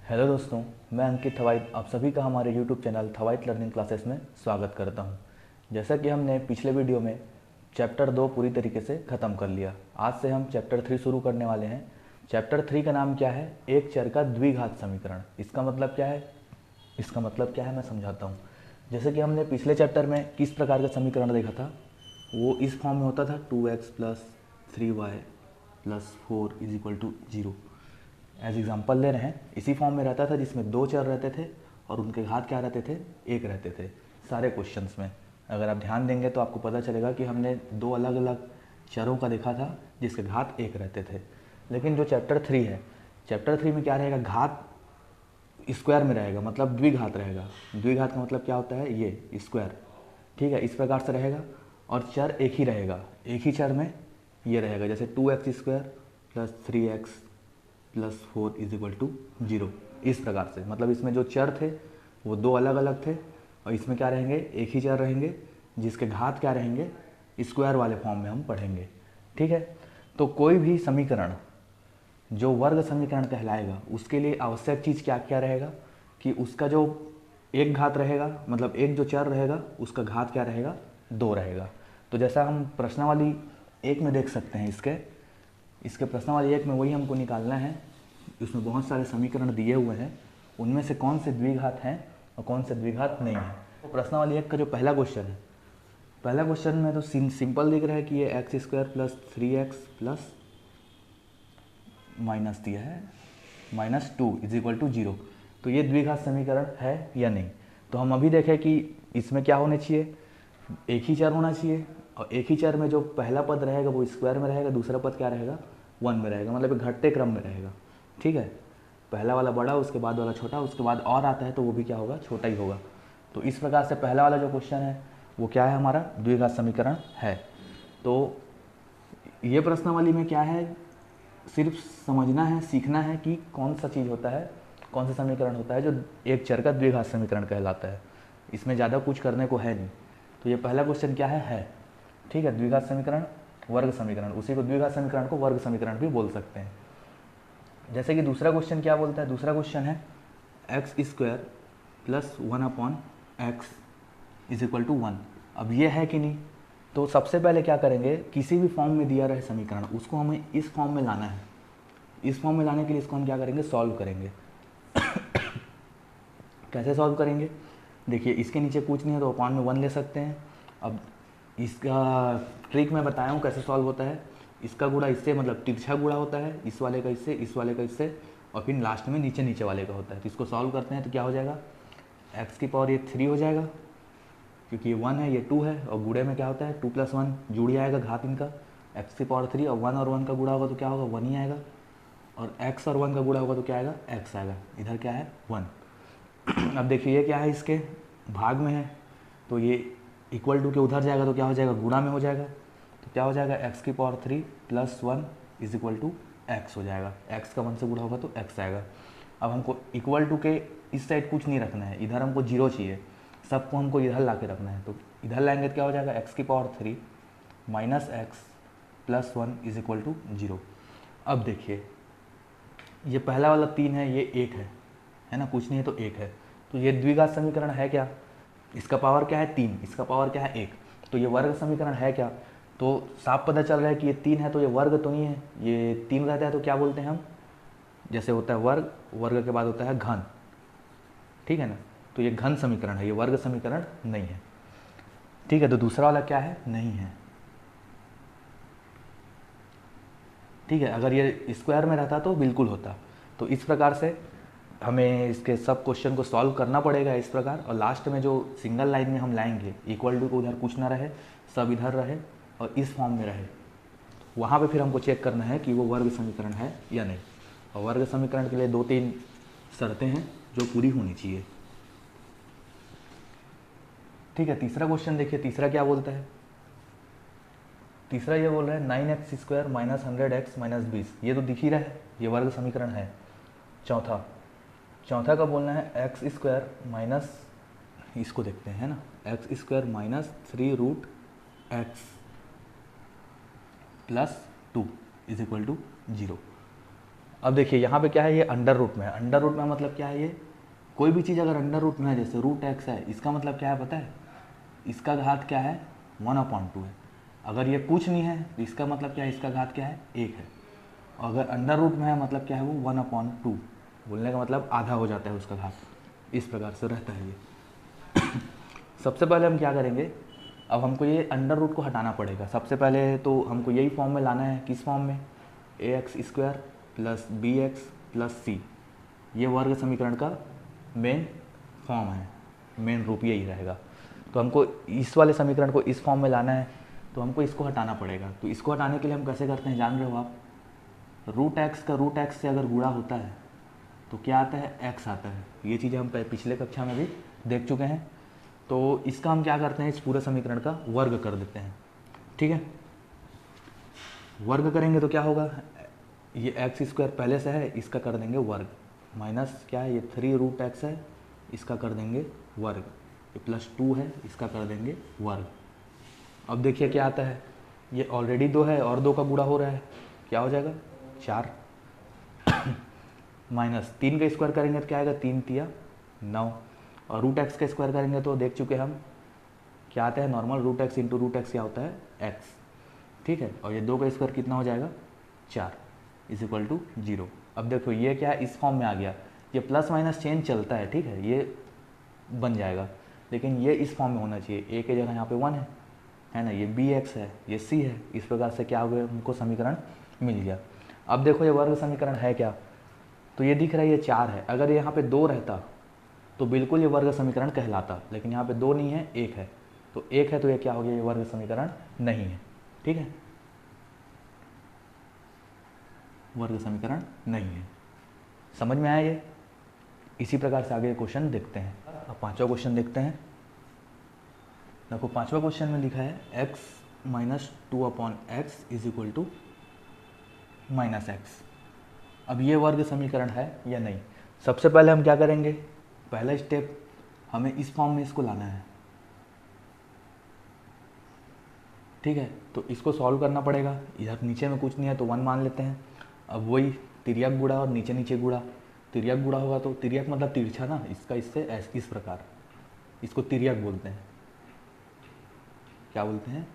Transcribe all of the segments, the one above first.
Hello दोस्तों, मैं अंकित थवाइट आप सभी का हमारे YouTube चैनल थवाइट लर्निंग क्लासेस में स्वागत करता हूं। जैसा कि हमने पिछले वीडियो में चैप्टर 2 पूरी तरीके से ख़त्म कर लिया। आज से हम चैप्टर 3 शुरू करने वाले हैं। चैप्टर 3 का नाम क्या है? एक चर का द्विघात समीकरण। इसका मतलब क्या है? मैं समझाता हूँ। जैसे कि हमने पिछले चैप्टर में किस प्रकार का समीकरण देखा था, वो इस फॉर्म में होता था 2x प्लस 3y प्लस 4 is equal to 0। As example ले रहे हैं, इसी फॉर्म में रहता था जिसमें दो चर रहते थे और उनके घात क्या रहते थे? एक रहते थे सारे क्वेश्चंस में। अगर आप ध्यान देंगे तो आपको पता चलेगा कि हमने दो अलग अलग चरों का देखा था जिसके घात एक रहते थे। लेकिन जो चैप्टर 3 है, चैप्टर 3 में क्या रहेगा? घात स्क्वायर में रहेगा, मतलब द्विघात रहेगा। द्विघात का मतलब क्या होता है? ये स्क्वायर। ठीक है, इस प्रकार से रहेगा और चर एक ही रहेगा। एक ही चर में ये रहेगा, जैसे 2x स्क्वायर प्लस 3x प्लस 4 इज इक्वल टू 0। इस प्रकार से, मतलब इसमें जो चर थे वो दो अलग अलग थे और इसमें क्या रहेंगे? एक ही चर रहेंगे जिसके घात क्या रहेंगे? स्क्वायर वाले फॉर्म में हम पढ़ेंगे। ठीक है, तो कोई भी समीकरण जो वर्ग समीकरण कहलाएगा उसके लिए आवश्यक चीज़ क्या क्या रहेगा कि उसका जो एक घात रहेगा, मतलब एक जो चर रहेगा उसका घात क्या रहेगा? 2 रहेगा। तो जैसा हम प्रश्नावली 1 में देख सकते हैं, इसके प्रश्नावली 1 में वही हमको निकालना है। उसमें बहुत सारे समीकरण दिए हुए हैं, उनमें से कौन से द्विघात हैं और कौन से द्विघात नहीं है। तो प्रश्नावली 1 का जो पहला क्वेश्चन है, पहला क्वेश्चन में तो सिंपल दिख रहा है कि ये x square plus 3x plus minus दिया है -2 इज इक्वल टू 0। तो ये द्विघात समीकरण है या नहीं? तो हम अभी देखें कि इसमें क्या होना चाहिए? एक ही चर होना चाहिए और एक ही चर में जो पहला पद रहेगा वो स्क्वायर में रहेगा, दूसरा पद क्या रहेगा? 1 में रहेगा, मतलब घटते क्रम में रहेगा। ठीक है, पहला वाला बड़ा, उसके बाद वाला छोटा, उसके बाद और आता है तो वो भी क्या होगा? छोटा ही होगा। तो इस प्रकार से पहला वाला जो क्वेश्चन है वो क्या है? हमारा द्विघात समीकरण है। तो ये प्रश्नावली में क्या है? सिर्फ समझना है, सीखना है कि कौन सा चीज़ होता है, कौन सा समीकरण होता है जो एक चर का द्विघात समीकरण कहलाता है। इसमें ज़्यादा कुछ करने को है नहीं। तो ये पहला क्वेश्चन क्या है? ठीक है, द्विघात समीकरण, वर्ग समीकरण, उसी को द्विघात समीकरण को वर्ग समीकरण भी बोल सकते हैं। जैसे कि दूसरा क्वेश्चन क्या बोलता है? दूसरा क्वेश्चन है x square plus 1/x is equal to 1। अब ये है कि नहीं? तो सबसे पहले क्या करेंगे, किसी भी फॉर्म में दिया रहे समीकरण उसको हमें इस फॉर्म में लाना है। इस फॉर्म में लाने के लिए इसको हम क्या करेंगे? सॉल्व करेंगे। कैसे सॉल्व करेंगे? देखिए, इसके नीचे कुछ नहीं है तो अपॉन में 1 ले सकते हैं। अब इसका ट्रिक मैं बताया हूँ कैसे सॉल्व होता है। इसका गुणा इससे, मतलब तिरछा गुणा होता है, इस वाले का इससे, इस वाले का इससे, और फिर लास्ट में नीचे नीचे वाले का होता है। तो इसको सॉल्व करते हैं तो क्या हो जाएगा? एक्स की पावर ये 3 हो जाएगा, क्योंकि ये 1 है, ये 2 है, और गुणे में क्या होता है? 2 + 1 जुड़ आएगा घात इनका, एक्स की पावर 3, और 1 और 1 का गुणा होगा तो क्या होगा? 1 ही आएगा, और x और 1 का गुणा होगा तो क्या आएगा? x आएगा। इधर क्या है? 1। अब देखिए ये क्या है? इसके भाग में है तो ये इक्वल टू के उधर जाएगा तो क्या हो जाएगा? गुणा में हो जाएगा। तो क्या हो जाएगा? x की power 3 + 1 is equal to x हो जाएगा। x का 1 से गुणा होगा तो x आएगा। अब हमको इक्वल टू के इस साइड कुछ नहीं रखना है, इधर हमको 0 चाहिए, सबको हमको इधर ला के रखना है। तो इधर लाएंगे तो क्या हो जाएगा? x की power 3 - x + 1 is equal to 0। अब देखिए ये पहला वाला 3 है, ये 1 है ना? कुछ नहीं है तो 1 है। तो ये द्विघात समीकरण है क्या? इसका पावर क्या है? 3, इसका पावर क्या है? 1। तो ये वर्ग समीकरण है क्या? तो साफ पता चल रहा है कि ये 3 है तो ये वर्ग तो नहीं है। ये 3 रहता है तो क्या बोलते हैं हम? जैसे होता है वर्ग, वर्ग के बाद होता है घन। ठीक है ना? तो ये घन समीकरण है, ये वर्ग समीकरण नहीं है। ठीक है, तो दूसरा वाला क्या है? नहीं है। ठीक है, अगर ये स्क्वायर में रहता तो बिल्कुल होता। तो इस प्रकार से हमें इसके सब क्वेश्चन को सॉल्व करना पड़ेगा इस प्रकार, और लास्ट में जो सिंगल लाइन में हम लाएंगे, इक्वल टू को उधर कुछ ना रहे, सब इधर रहे और इस फॉर्म में रहे, वहाँ पे फिर हमको चेक करना है कि वो वर्ग समीकरण है या नहीं। और वर्ग समीकरण के लिए 2-3 शर्तें हैं जो पूरी होनी चाहिए। ठीक है, तीसरा क्वेश्चन देखिए, तीसरा क्या बोलता है? तीसरा ये बोल रहा है 9x square minus 100x minus 20। ये तो दिख ही रहा है, ये वर्ग समीकरण है। चौथा का बोलना है एक्स स्क्वायर माइनस, इसको देखते हैं ना, x square -3√x + 2 is equal to 0। अब देखिए यहाँ पे क्या है, ये अंडर रूट में है। अंडर रूट में मतलब क्या है, ये कोई भी चीज़ अगर अंडर रूट में है, जैसे रूट एक्स है, इसका मतलब क्या है पता है, इसका घात क्या है 1/2 है। अगर ये कुछ नहीं है तो इसका मतलब क्या है, इसका घात क्या है 1 है। और अगर अंडर रूट में है मतलब क्या है, वो 1/2, बोलने का मतलब आधा हो जाता है उसका घात। इस प्रकार से रहता है ये। सबसे पहले हम क्या करेंगे, अब हमको ये अंडर रूट को हटाना पड़ेगा। सबसे पहले तो हमको यही फॉर्म में लाना है। किस फॉर्म में, ax² + bx + c। ये वर्ग समीकरण का मेन फॉर्म है, मेन रूप यही रहेगा। तो हमको इस वाले समीकरण को इस फॉर्म में लाना है, तो हमको इसको हटाना पड़ेगा। तो इसको हटाने के लिए हम कैसे करते हैं जान रहे हो आप, रूट एक्स का रूट एक्स से अगर गुणा होता है तो क्या आता है, एक्स आता है। ये चीज़ें हम पिछले कक्षा में भी देख चुके हैं। तो इसका हम क्या करते हैं, इस पूरे समीकरण का वर्ग कर देते हैं। ठीक है, वर्ग करेंगे तो क्या होगा, ये x² पहले से है, इसका कर देंगे वर्ग, माइनस क्या है, ये 3√x है, इसका कर देंगे वर्ग, ये +2 है, इसका कर देंगे वर्ग। अब देखिए क्या आता है, ये ऑलरेडी 2 है और 2 का गुणा हो रहा है, क्या हो जाएगा 4, माइनस 3 का स्क्वायर करेंगे तो क्या आएगा, 3 तिया 9, और रूट एक्स का स्क्वायर करेंगे तो देख चुके हम क्या आता है, normal root x into root x क्या होता है, एक्स। ठीक है, और ये 2 का स्क्वायर कितना हो जाएगा 4 = 0। अब देखो ये क्या है, इस फॉर्म में आ गया। ये प्लस माइनस चेंज चलता है, ठीक है, ये बन जाएगा, लेकिन ये इस फॉर्म में होना चाहिए। ए की जगह यहाँ पे 1 है ना, ये bx है, ये c है। इस प्रकार से क्या हो गया, हमको समीकरण मिल गया। अब देखो ये वर्ग समीकरण है क्या, तो ये दिख रहा है ये 4 है। अगर यहाँ पे 2 रहता तो बिल्कुल ये वर्ग समीकरण कहलाता, लेकिन यहाँ पे 2 नहीं है, 1 है। तो 1 है तो ये क्या हो गया, ये वर्ग समीकरण नहीं है। ठीक है, वर्ग समीकरण नहीं है। समझ में आया ये। इसी प्रकार से आगे क्वेश्चन देखते हैं। अब 5वां क्वेश्चन देखते हैं। देखो 5वां क्वेश्चन में लिखा है x - 2/x = -x। अब ये वर्ग समीकरण है या नहीं, सबसे पहले हम क्या करेंगे, पहला स्टेप हमें इस फॉर्म में इसको लाना है। ठीक है, तो इसको सॉल्व करना पड़ेगा। इधर नीचे में कुछ नहीं है तो 1 मान लेते हैं। अब वही तिर्यक गुणा और नीचे नीचे गुणा, तिर्यक गुणा होगा तो तिर्यक मतलब तिरछा ना, इसका इससे इस प्रकार, इसको तिर्यक बोलते हैं। क्या बोलते हैं,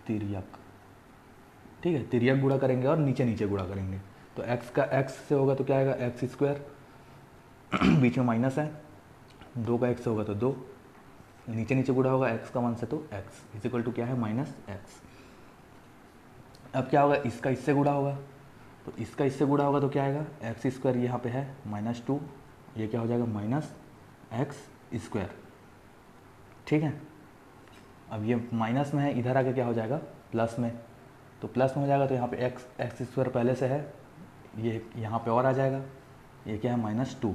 तिर्यक। ठीक है, तिर्यक गुणा करेंगे और नीचे नीचे गुणा करेंगे। तो x का x से होगा तो क्या आएगा, x², बीच में माइनस है, 2 का x से होगा तो 2, नीचे नीचे गुणा होगा x का 1 से तो x = क्या है, -x। अब क्या होगा, इसका इससे गुणा होगा, तो इसका इससे गुणा होगा तो क्या आएगा, x², यहाँ पे है -2, ये क्या हो जाएगा -x²। ठीक है, अब ये माइनस में है, इधर आके क्या हो जाएगा प्लस में, तो प्लस में हो जाएगा तो यहाँ पे x² पहले से है, ये यहाँ पे और आ जाएगा, ये क्या है -2।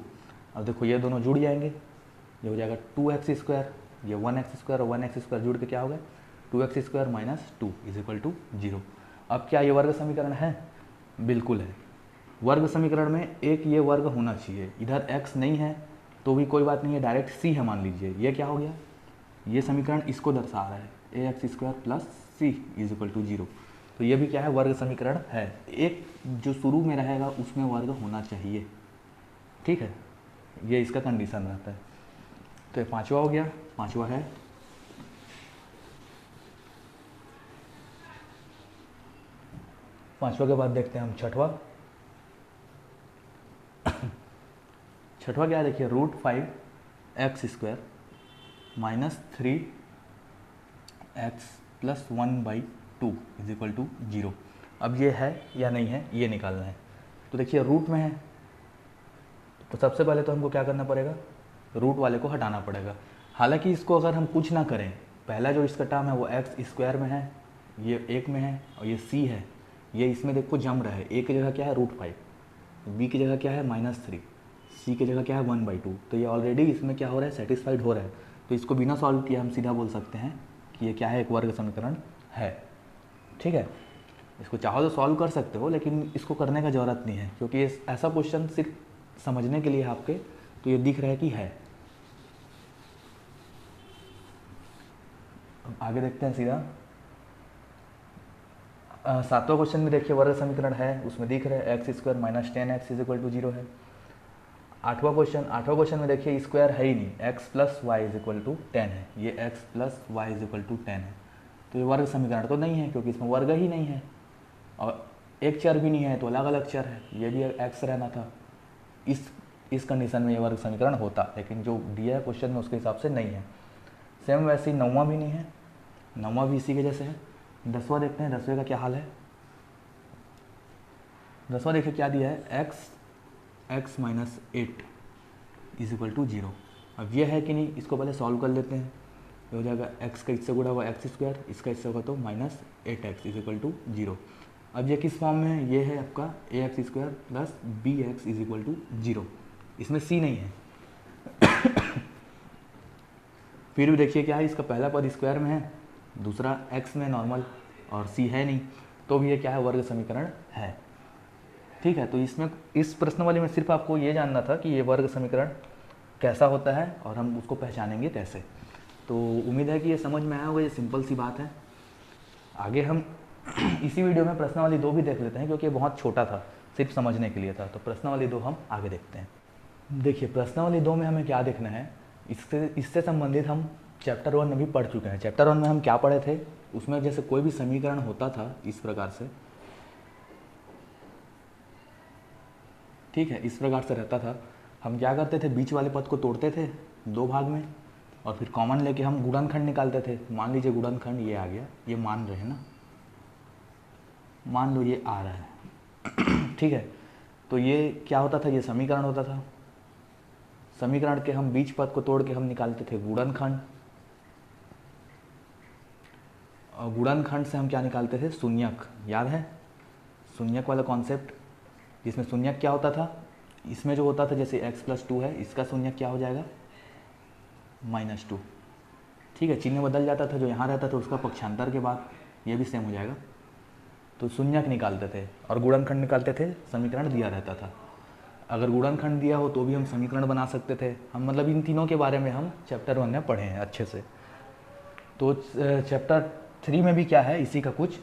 अब देखो ये दोनों जुड़ जाएंगे, ये हो जाएगा 2x², ये 1x² और 1x² जुड़ के क्या हो गया 2x² - 2 = 0। अब क्या ये वर्ग समीकरण है, बिल्कुल है। वर्ग समीकरण में एक ये वर्ग होना चाहिए। इधर x नहीं है तो भी कोई बात नहीं है, डायरेक्ट c है मान लीजिए। ये क्या हो गया, ये समीकरण इसको दर्शा रहा है, ax² + c = 0। तो ये भी क्या है, वर्ग समीकरण है। एक जो शुरू में रहेगा उसमें वर्ग होना चाहिए। ठीक है, ये इसका कंडीशन रहता है। तो ये 5वां हो गया। 5वां है, पांचवा के बाद देखते हैं हम 6वां। 6वां क्या है, देखिए √5x² - 3x + 1/2 = 0। अब ये है या नहीं है ये निकालना है। तो देखिए रूट में है, तो सबसे पहले तो हमको क्या करना पड़ेगा, रूट वाले को हटाना पड़ेगा। हालांकि इसको अगर हम कुछ ना करें, पहला जो इसका टर्म है वो x² में है, ये 1 में है, और ये c है, ये इसमें देखो जम रहा है। a की जगह क्या है √5, b की जगह क्या है -3, c की जगह क्या है 1/2। तो ये ऑलरेडी इसमें क्या हो रहा है, सेटिस्फाइड हो रहा है। तो इसको बिना सॉल्व किए हम सीधा बोल सकते हैं कि ये क्या है, एक वर्ग समीकरण है। ठीक है, इसको चाहो तो सॉल्व कर सकते हो, लेकिन इसको करने का ज़रूरत नहीं है, क्योंकि ये ऐसा क्वेश्चन सिर्फ समझने के लिए आपके, तो ये दिख रहा है कि है। अब आगे देखते हैं सीधा। सातवां क्वेश्चन में देखिए वर्ग समीकरण है, उसमें दिख रहा है x square minus 10x is equal to 0 है। आठवां क्वेश्चन में देखिए स्क्वायर है ही नहीं, x plus y is equal to 10 है, ये x plus y is equal to 10 है, तो ये वर्ग समीकरण तो नहीं है क्योंकि इसमें वर्ग ही नहीं है और एक चर भी नहीं है, तो अलग अलग चर है, ये भी x रहना था। इस कंडीशन में ये वर्ग समीकरण होता, लेकिन जो दिया है क्वेश्चन में उसके हिसाब से नहीं है। सेम वैसे ही नौवां भी नहीं है, नौवां भी इसी के जैसे है। 10वां देखते हैं, 10वें का क्या हाल है। 10वां देखिए क्या दिया है, x minus 8 is equal to 0। अब ये है कि नहीं, इसको पहले सॉल्व कर लेते हैं। ये हो जाएगा x का इससे गुणा हुआ एक्स स्क्वायर, इसका इससे होगा तो minus 8x is equal to 0। अब ये किस फॉर्म में है, ये है आपका ax square plus bx is equal to 0, इसमें c नहीं है। फिर भी देखिए क्या है, इसका पहला पद स्क्वायर में है, दूसरा x में नॉर्मल, और c है नहीं, तो भी ये क्या है, वर्ग समीकरण है। ठीक है, तो इसमें इस प्रश्न वाले में सिर्फ आपको ये जानना था कि ये वर्ग समीकरण कैसा होता है और हम उसको पहचानेंगे कैसे। तो उम्मीद है कि ये समझ में आया होगा, ये सिंपल सी बात है। आगे हम इसी वीडियो में प्रश्नावली 2 भी देख लेते हैं, क्योंकि ये बहुत छोटा था, सिर्फ समझने के लिए था, तो प्रश्नावली 2 हम आगे देखते हैं। देखिए प्रश्नावली 2 में हमें क्या देखना है, इससे संबंधित हम चैप्टर 1 में भी पढ़ चुके हैं। चैप्टर 1 में हम क्या पढ़े थे, उसमें जैसे कोई भी समीकरण होता था इस प्रकार से, ठीक है, इस प्रकार से रहता था, हम क्या करते थे, बीच वाले पद को तोड़ते थे 2 भाग में और फिर कॉमन लेके हम गुणनखंड निकालते थे। मान लीजिए गुणनखंड ये आ गया, ये मान रहे हैं ना, मान लो ये आ रहा है ठीक है, तो ये क्या होता था, ये समीकरण होता था। समीकरण के हम बीच पद को तोड़ के हम निकालते थे गुणनखंड, और गुणनखंड से हम क्या निकालते थे, शून्यक। याद है शून्यक वाला कॉन्सेप्ट, जिसमें शून्यक क्या होता था, इसमें जो होता था जैसे x प्लस 2 है, इसका शून्यक क्या हो जाएगा, -2। ठीक है, चिन्ह बदल जाता था, जो यहाँ रहता था उसका पक्षांतर के बाद ये भी सेम हो जाएगा। तो शून्यक निकालते थे और गुणनखंड निकालते थे, समीकरण दिया रहता था। अगर गुणनखंड दिया हो तो भी हम समीकरण बना सकते थे हम, मतलब इन तीनों के बारे में हम चैप्टर 1 में पढ़े हैं अच्छे से। तो चैप्टर 3 में भी क्या है, इसी का कुछ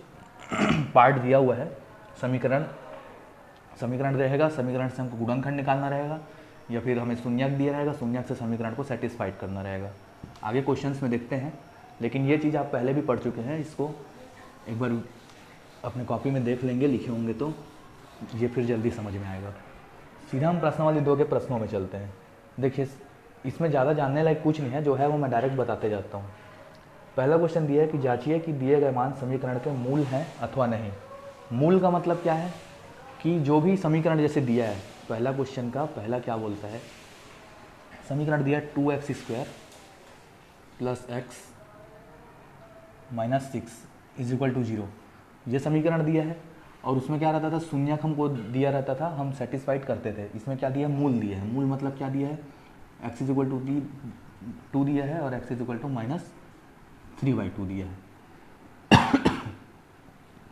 पार्ट दिया हुआ है। समीकरण रहेगा, समीकरण से हमको गुणनखंड निकालना रहेगा, या फिर हमें शून्यक दिया रहेगा, शून्यक से समीकरण को सेटिस्फाइड करना रहेगा। आगे क्वेश्चंस में देखते हैं, लेकिन ये चीज़ आप पहले भी पढ़ चुके हैं, इसको एक बार अपने कॉपी में देख लेंगे, लिखे होंगे तो ये फिर जल्दी समझ में आएगा। सीधा हम प्रश्नावली 2 के प्रश्नों में चलते हैं। देखिए इसमें ज़्यादा जानने लायक कुछ नहीं है, जो है वो मैं डायरेक्ट बताते जाता हूँ। पहला क्वेश्चन दिया है कि जांचिए कि दिए गए मान समीकरण के मूल हैं अथवा नहीं। मूल का मतलब क्या है कि जो भी समीकरण जैसे दिया है, पहला क्वेश्चन का पहला क्या बोलता है, समीकरण दिया 2x square plus x minus 6 is equal to 0, ये समीकरण दिया है, और उसमें क्या रहता था, शून्यक हमको दिया रहता था, हम सेटिस्फाइड करते थे। इसमें क्या दिया है, मूल दिया है। मूल मतलब क्या दिया है, x इज इक्वल टू 2 दिया है और x इज इक्वल टू -3/2 दिया है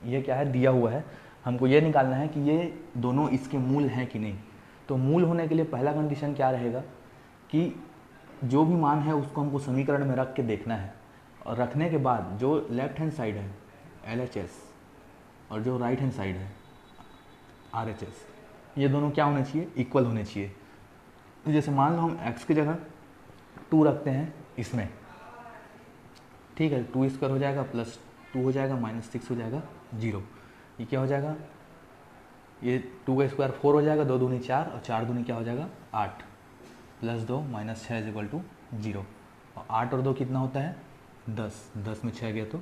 ये क्या है, दिया हुआ है। हमको ये निकालना है कि ये दोनों इसके मूल हैं कि नहीं। तो मूल होने के लिए पहला कंडीशन क्या रहेगा कि जो भी मान है उसको हमको समीकरण में रख के देखना है, और रखने के बाद जो लेफ्ट हैंड साइड है LHS और जो राइट हैंड साइड है RHS, ये दोनों क्या होने चाहिए, इक्वल होने चाहिए। तो जैसे मान लो हम x की जगह 2 रखते हैं इसमें, ठीक है, 2 स्क्वायर हो जाएगा प्लस 2 हो जाएगा -6 हो जाएगा 0। ये क्या हो जाएगा, ये 2 का स्क्वायर 4 हो जाएगा, 2 दूनी 4 और 4 दूनी क्या हो जाएगा 8, plus 2 minus 6 is equal to 0। और 8 और 2 कितना होता है 10, 10 में 6 गया तो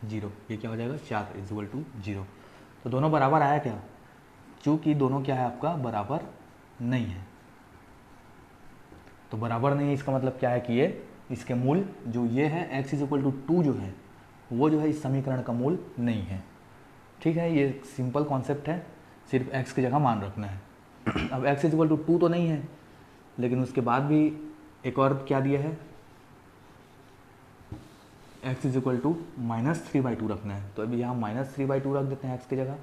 0, ये क्या हो जाएगा 4 इज इक्वल टू 0। तो दोनों बराबर आया क्या, चूँकि दोनों क्या है आपका बराबर नहीं है, तो बराबर नहीं है इसका मतलब क्या है कि ये इसके मूल जो ये है x इज इक्वल टू 2 जो है वो जो है इस समीकरण का मूल नहीं है। ठीक है, ये सिंपल कॉन्सेप्ट है, सिर्फ x की जगह मान रखना है। अब x इज इक्वल टू 2 तो नहीं है, लेकिन उसके बाद भी एक और क्या दिया है, x इज इक्वल टू -3/2 रखना है। तो अभी यहाँ -3/2 रख देते हैं x की जगह,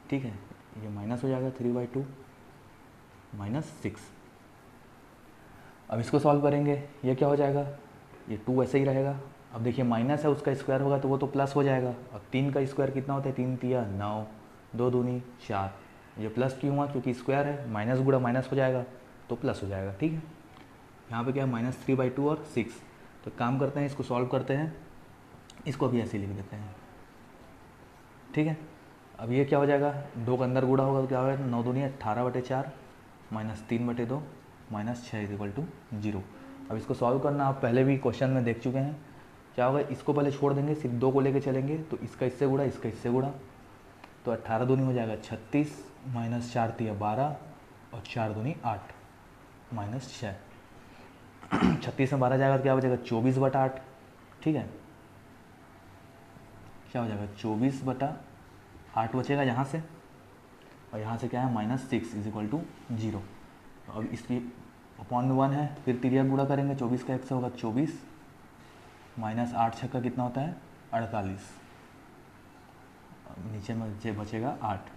ठीक है, ये माइनस हो जाएगा 3/2 -6। अब इसको सॉल्व करेंगे, ये क्या हो जाएगा, ये 2 ऐसे ही रहेगा, अब देखिए माइनस है, उसका स्क्वायर होगा तो वो तो प्लस हो जाएगा। अब 3 का स्क्वायर कितना होता है, 3 तिया 9, 2 दूनी 4। ये प्लस क्यों हुआ, क्योंकि स्क्वायर है, माइनस गुणा माइनस हो जाएगा तो प्लस हो जाएगा। ठीक है, यहाँ पे क्या है -3/2 और 6। तो काम करते हैं, इसको सॉल्व करते हैं, इसको भी ऐसे लिख देते हैं। ठीक है, अब ये क्या हो जाएगा, 2 का अंदर गुणा होगा तो क्या होगा, 9 दूनी 18/4 -3/2 -6 = 0। अब इसको सॉल्व करना आप पहले भी क्वेश्चन में देख चुके हैं। क्या होगा, इसको पहले छोड़ देंगे, सिर्फ 2 को लेके चलेंगे, तो इसका इससे गुणा, इसका इससे गुणा, तो 18 दूनी हो जाएगा 36 -4 तिया 12 और 4 दूनी 8 -6। 36 में 12 जाएगा तो क्या हो जाएगा, 24/8। ठीक है, क्या हो जाएगा, 24/8 बचेगा यहाँ से, और यहाँ से क्या है -6 = 0। तो अब इसकी अपॉन में 1 है, फिर तिरिया गुणा करेंगे, 24 का 1 से होगा 24 -8 छक्का कितना होता है 48। नीचे में बचेगा 8।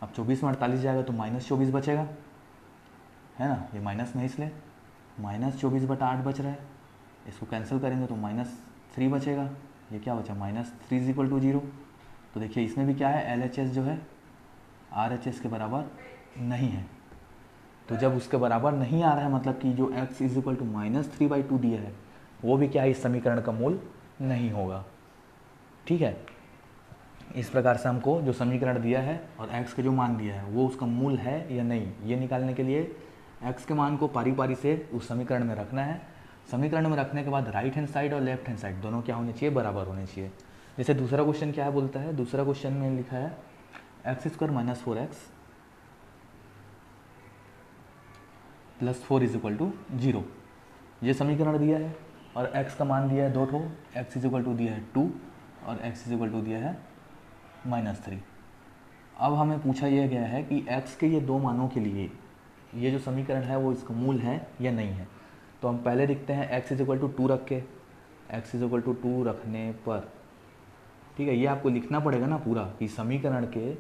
अब 24 में 48 जाएगा तो -24 बचेगा, है ना, ये माइनस में इसलिए -24/8 बच रहा है। इसको कैंसिल करेंगे तो -3 बचेगा। ये क्या बचा, -3 = 0। तो देखिए इसमें भी क्या है, LHS जो है RHS के बराबर नहीं है। तो जब उसके बराबर नहीं आ रहा है, मतलब कि जो x = -3/2 दिया है वो भी क्या है, इस समीकरण का मूल नहीं होगा। ठीक है, इस प्रकार से हमको जो समीकरण दिया है और x का जो मान दिया है वो उसका मूल है या नहीं, ये निकालने के लिए x के मान को पारी पारी से उस समीकरण में रखना है। समीकरण में रखने के बाद राइट हैंड साइड और लेफ्ट हैंड साइड दोनों क्या होने चाहिए, बराबर होने चाहिए। जैसे दूसरा क्वेश्चन क्या है बोलता है, दूसरा क्वेश्चन में लिखा है x² - 4x + 4 = 0। ये समीकरण दिया है और x का मान दिया है 2 ठो, x = दिया है 2 और x = दिया है -3। अब हमें पूछा यह गया है कि x के ये दो मानों के लिए ये जो समीकरण है वो इसका मूल है या नहीं है। तो हम पहले देखते हैं x = 2 रख के, x = 2 रखने पर, ठीक है, ये आपको लिखना पड़ेगा ना पूरा कि समीकरण के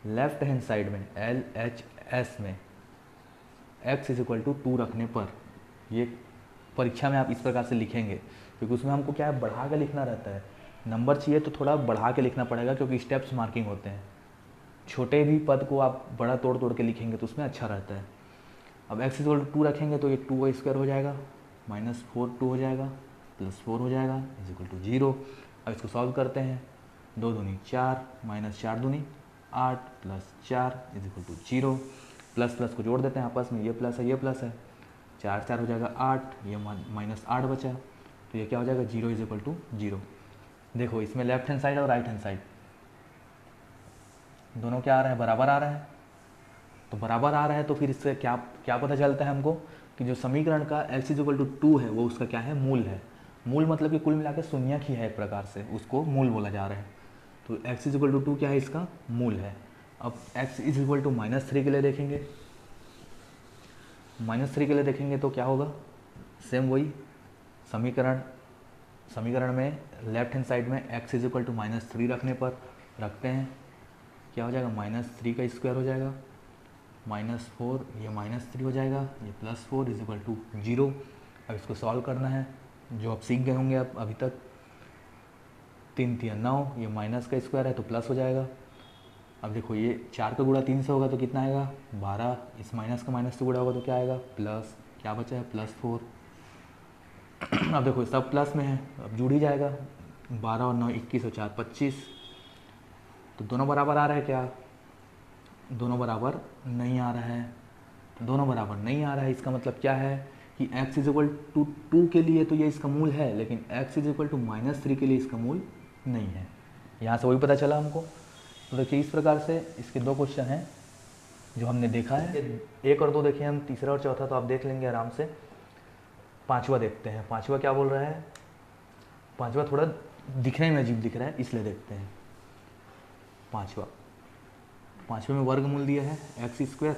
लेफ्ट हैंड साइड में LHS में x = 2 रखने पर, ये परीक्षा में आप इस प्रकार से लिखेंगे, क्योंकि उसमें हमको क्या है, बढ़ा के लिखना रहता है। नंबर चाहिए तो थोड़ा बढ़ा के लिखना पड़ेगा, क्योंकि स्टेप्स मार्किंग होते हैं। छोटे भी पद को आप बड़ा तोड़ तोड़ के लिखेंगे तो उसमें अच्छा रहता है। अब x = 2 रखेंगे तो ये 2 का स्क्वायर हो जाएगा, -4 2 हो जाएगा, +4 हो जाएगा = 0। अब इसको सॉल्व करते हैं, 2 दूनी 4 -4 दूनी 8 +4 = 0। प्लस प्लस को जोड़ देते हैं आपस में, ये प्लस है ये प्लस है, 4 4 हो जाएगा 8, ये -8 बचा, तो ये क्या हो जाएगा, 0 = 0। देखो इसमें लेफ्ट हैंड साइड और राइट हैंड साइड दोनों क्या आ रहा है, बराबर आ रहा है। तो बराबर आ रहा है तो फिर इससे क्या क्या पता चलता है हमको कि जो समीकरण का x = 2 है वो उसका क्या है, मूल है। मूल मतलब कि कुल मिलाकर शून्यक ही है, एक प्रकार से उसको मूल बोला जा रहा है। तो x = 2 क्या है, इसका मूल है। अब x = -3 के लिए देखेंगे, -3 के लिए देखेंगे तो क्या होगा, सेम वही समीकरण में लेफ्ट हैंड साइड में x = -3 रखने पर रखते हैं, क्या हो जाएगा, -3 का स्क्वायर हो जाएगा, -4 ये -3 हो जाएगा, ये +4 = 0। अब इसको सॉल्व करना है, जो आप सीख गए होंगे आप अभी तक, 3 तिया 9, ये माइनस का स्क्वायर है तो प्लस हो जाएगा। अब देखो ये 4 का गुणा 3 से होगा तो कितना आएगा, 12, इस माइनस का माइनस से गुणा होगा तो क्या आएगा, प्लस, क्या बचा है, +4। अब देखो सब प्लस में है, अब जुड़ ही जाएगा, 12 और 9 21 और 4 25। तो दोनों बराबर आ रहा है क्या, दोनों बराबर नहीं आ रहा है। तो दोनों बराबर नहीं आ रहा है, इसका मतलब क्या है कि x = 2 के लिए तो ये इसका मूल है, लेकिन x = -3 के लिए इसका मूल नहीं है। यहाँ से वही पता चला हमको। तो देखिए इस प्रकार से इसके दो क्वेश्चन हैं जो हमने देखा है, 1 और 2 देखिए हम, तीसरा और चौथा तो आप देख लेंगे आराम से। पांचवा देखते हैं, पांचवा क्या बोल रहा है, पांचवा थोड़ा दिखने में अजीब दिख रहा है इसलिए देखते हैं। पांचवे में वर्गमूल दिया है x²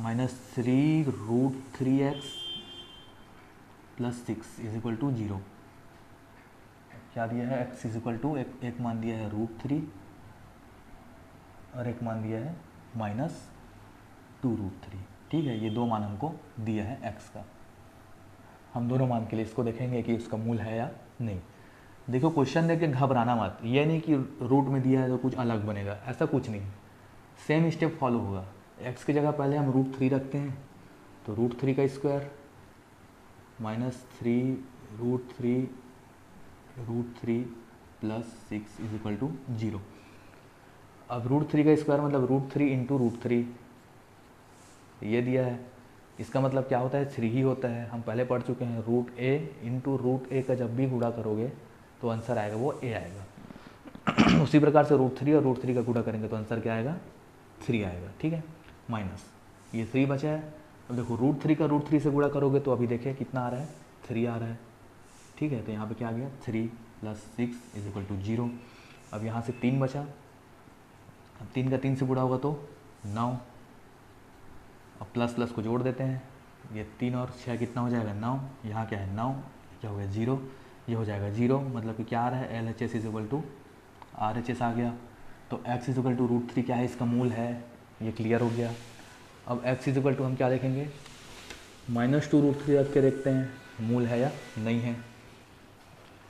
-3√3x + 6 = 0। क्या दिया है, x = एक मान दिया है √3 और एक मान दिया है -2√3। ठीक है, ये दो मान हमको दिया है x का। हम दोनों मान के लिए इसको देखेंगे कि उसका मूल है या नहीं। देखो क्वेश्चन देख के घबराना मत, ये नहीं कि रूट में दिया है तो कुछ अलग बनेगा, ऐसा कुछ नहीं। सेम स्टेप फॉलो होगा। एक्स की जगह पहले हम √3 रखते हैं, तो √3 का square -3 √3 plus 6 is equal to 0। अब √3 का स्क्वायर मतलब √3 इंटू √3 ये दिया है, इसका मतलब क्या होता है 3 ही होता है। हम पहले पढ़ चुके हैं √a इंटू √a का जब भी गुणा करोगे तो आंसर आएगा वो a आएगा। उसी प्रकार से √3 और √3 का गुणा करेंगे तो आंसर क्या आएगा 3 आएगा। ठीक है, माइनस ये 3 बचा है। अब देखो √3 का √3 से गुणा करोगे तो अभी देखिए कितना आ रहा है 3 आ रहा है। ठीक है, तो यहाँ पे क्या आ गया 3 + 6 इज इक्वल टू 0। अब यहाँ से 3 बचा, अब 3 का 3 से गुणा होगा तो 9। अब प्लस प्लस को जोड़ देते हैं, ये 3 और 6 कितना हो जाएगा 9। यहाँ क्या है 9, क्या हो गया 0, ये हो जाएगा 0। मतलब कि क्या आ रहा है LHS is equal to RHS आ गया। तो x इज इक्वल टू √3 क्या है इसका मूल है, ये क्लियर हो गया। अब x इज इक्वल टू हम क्या देखेंगे -2 √3 रख के देखते हैं मूल है या नहीं है।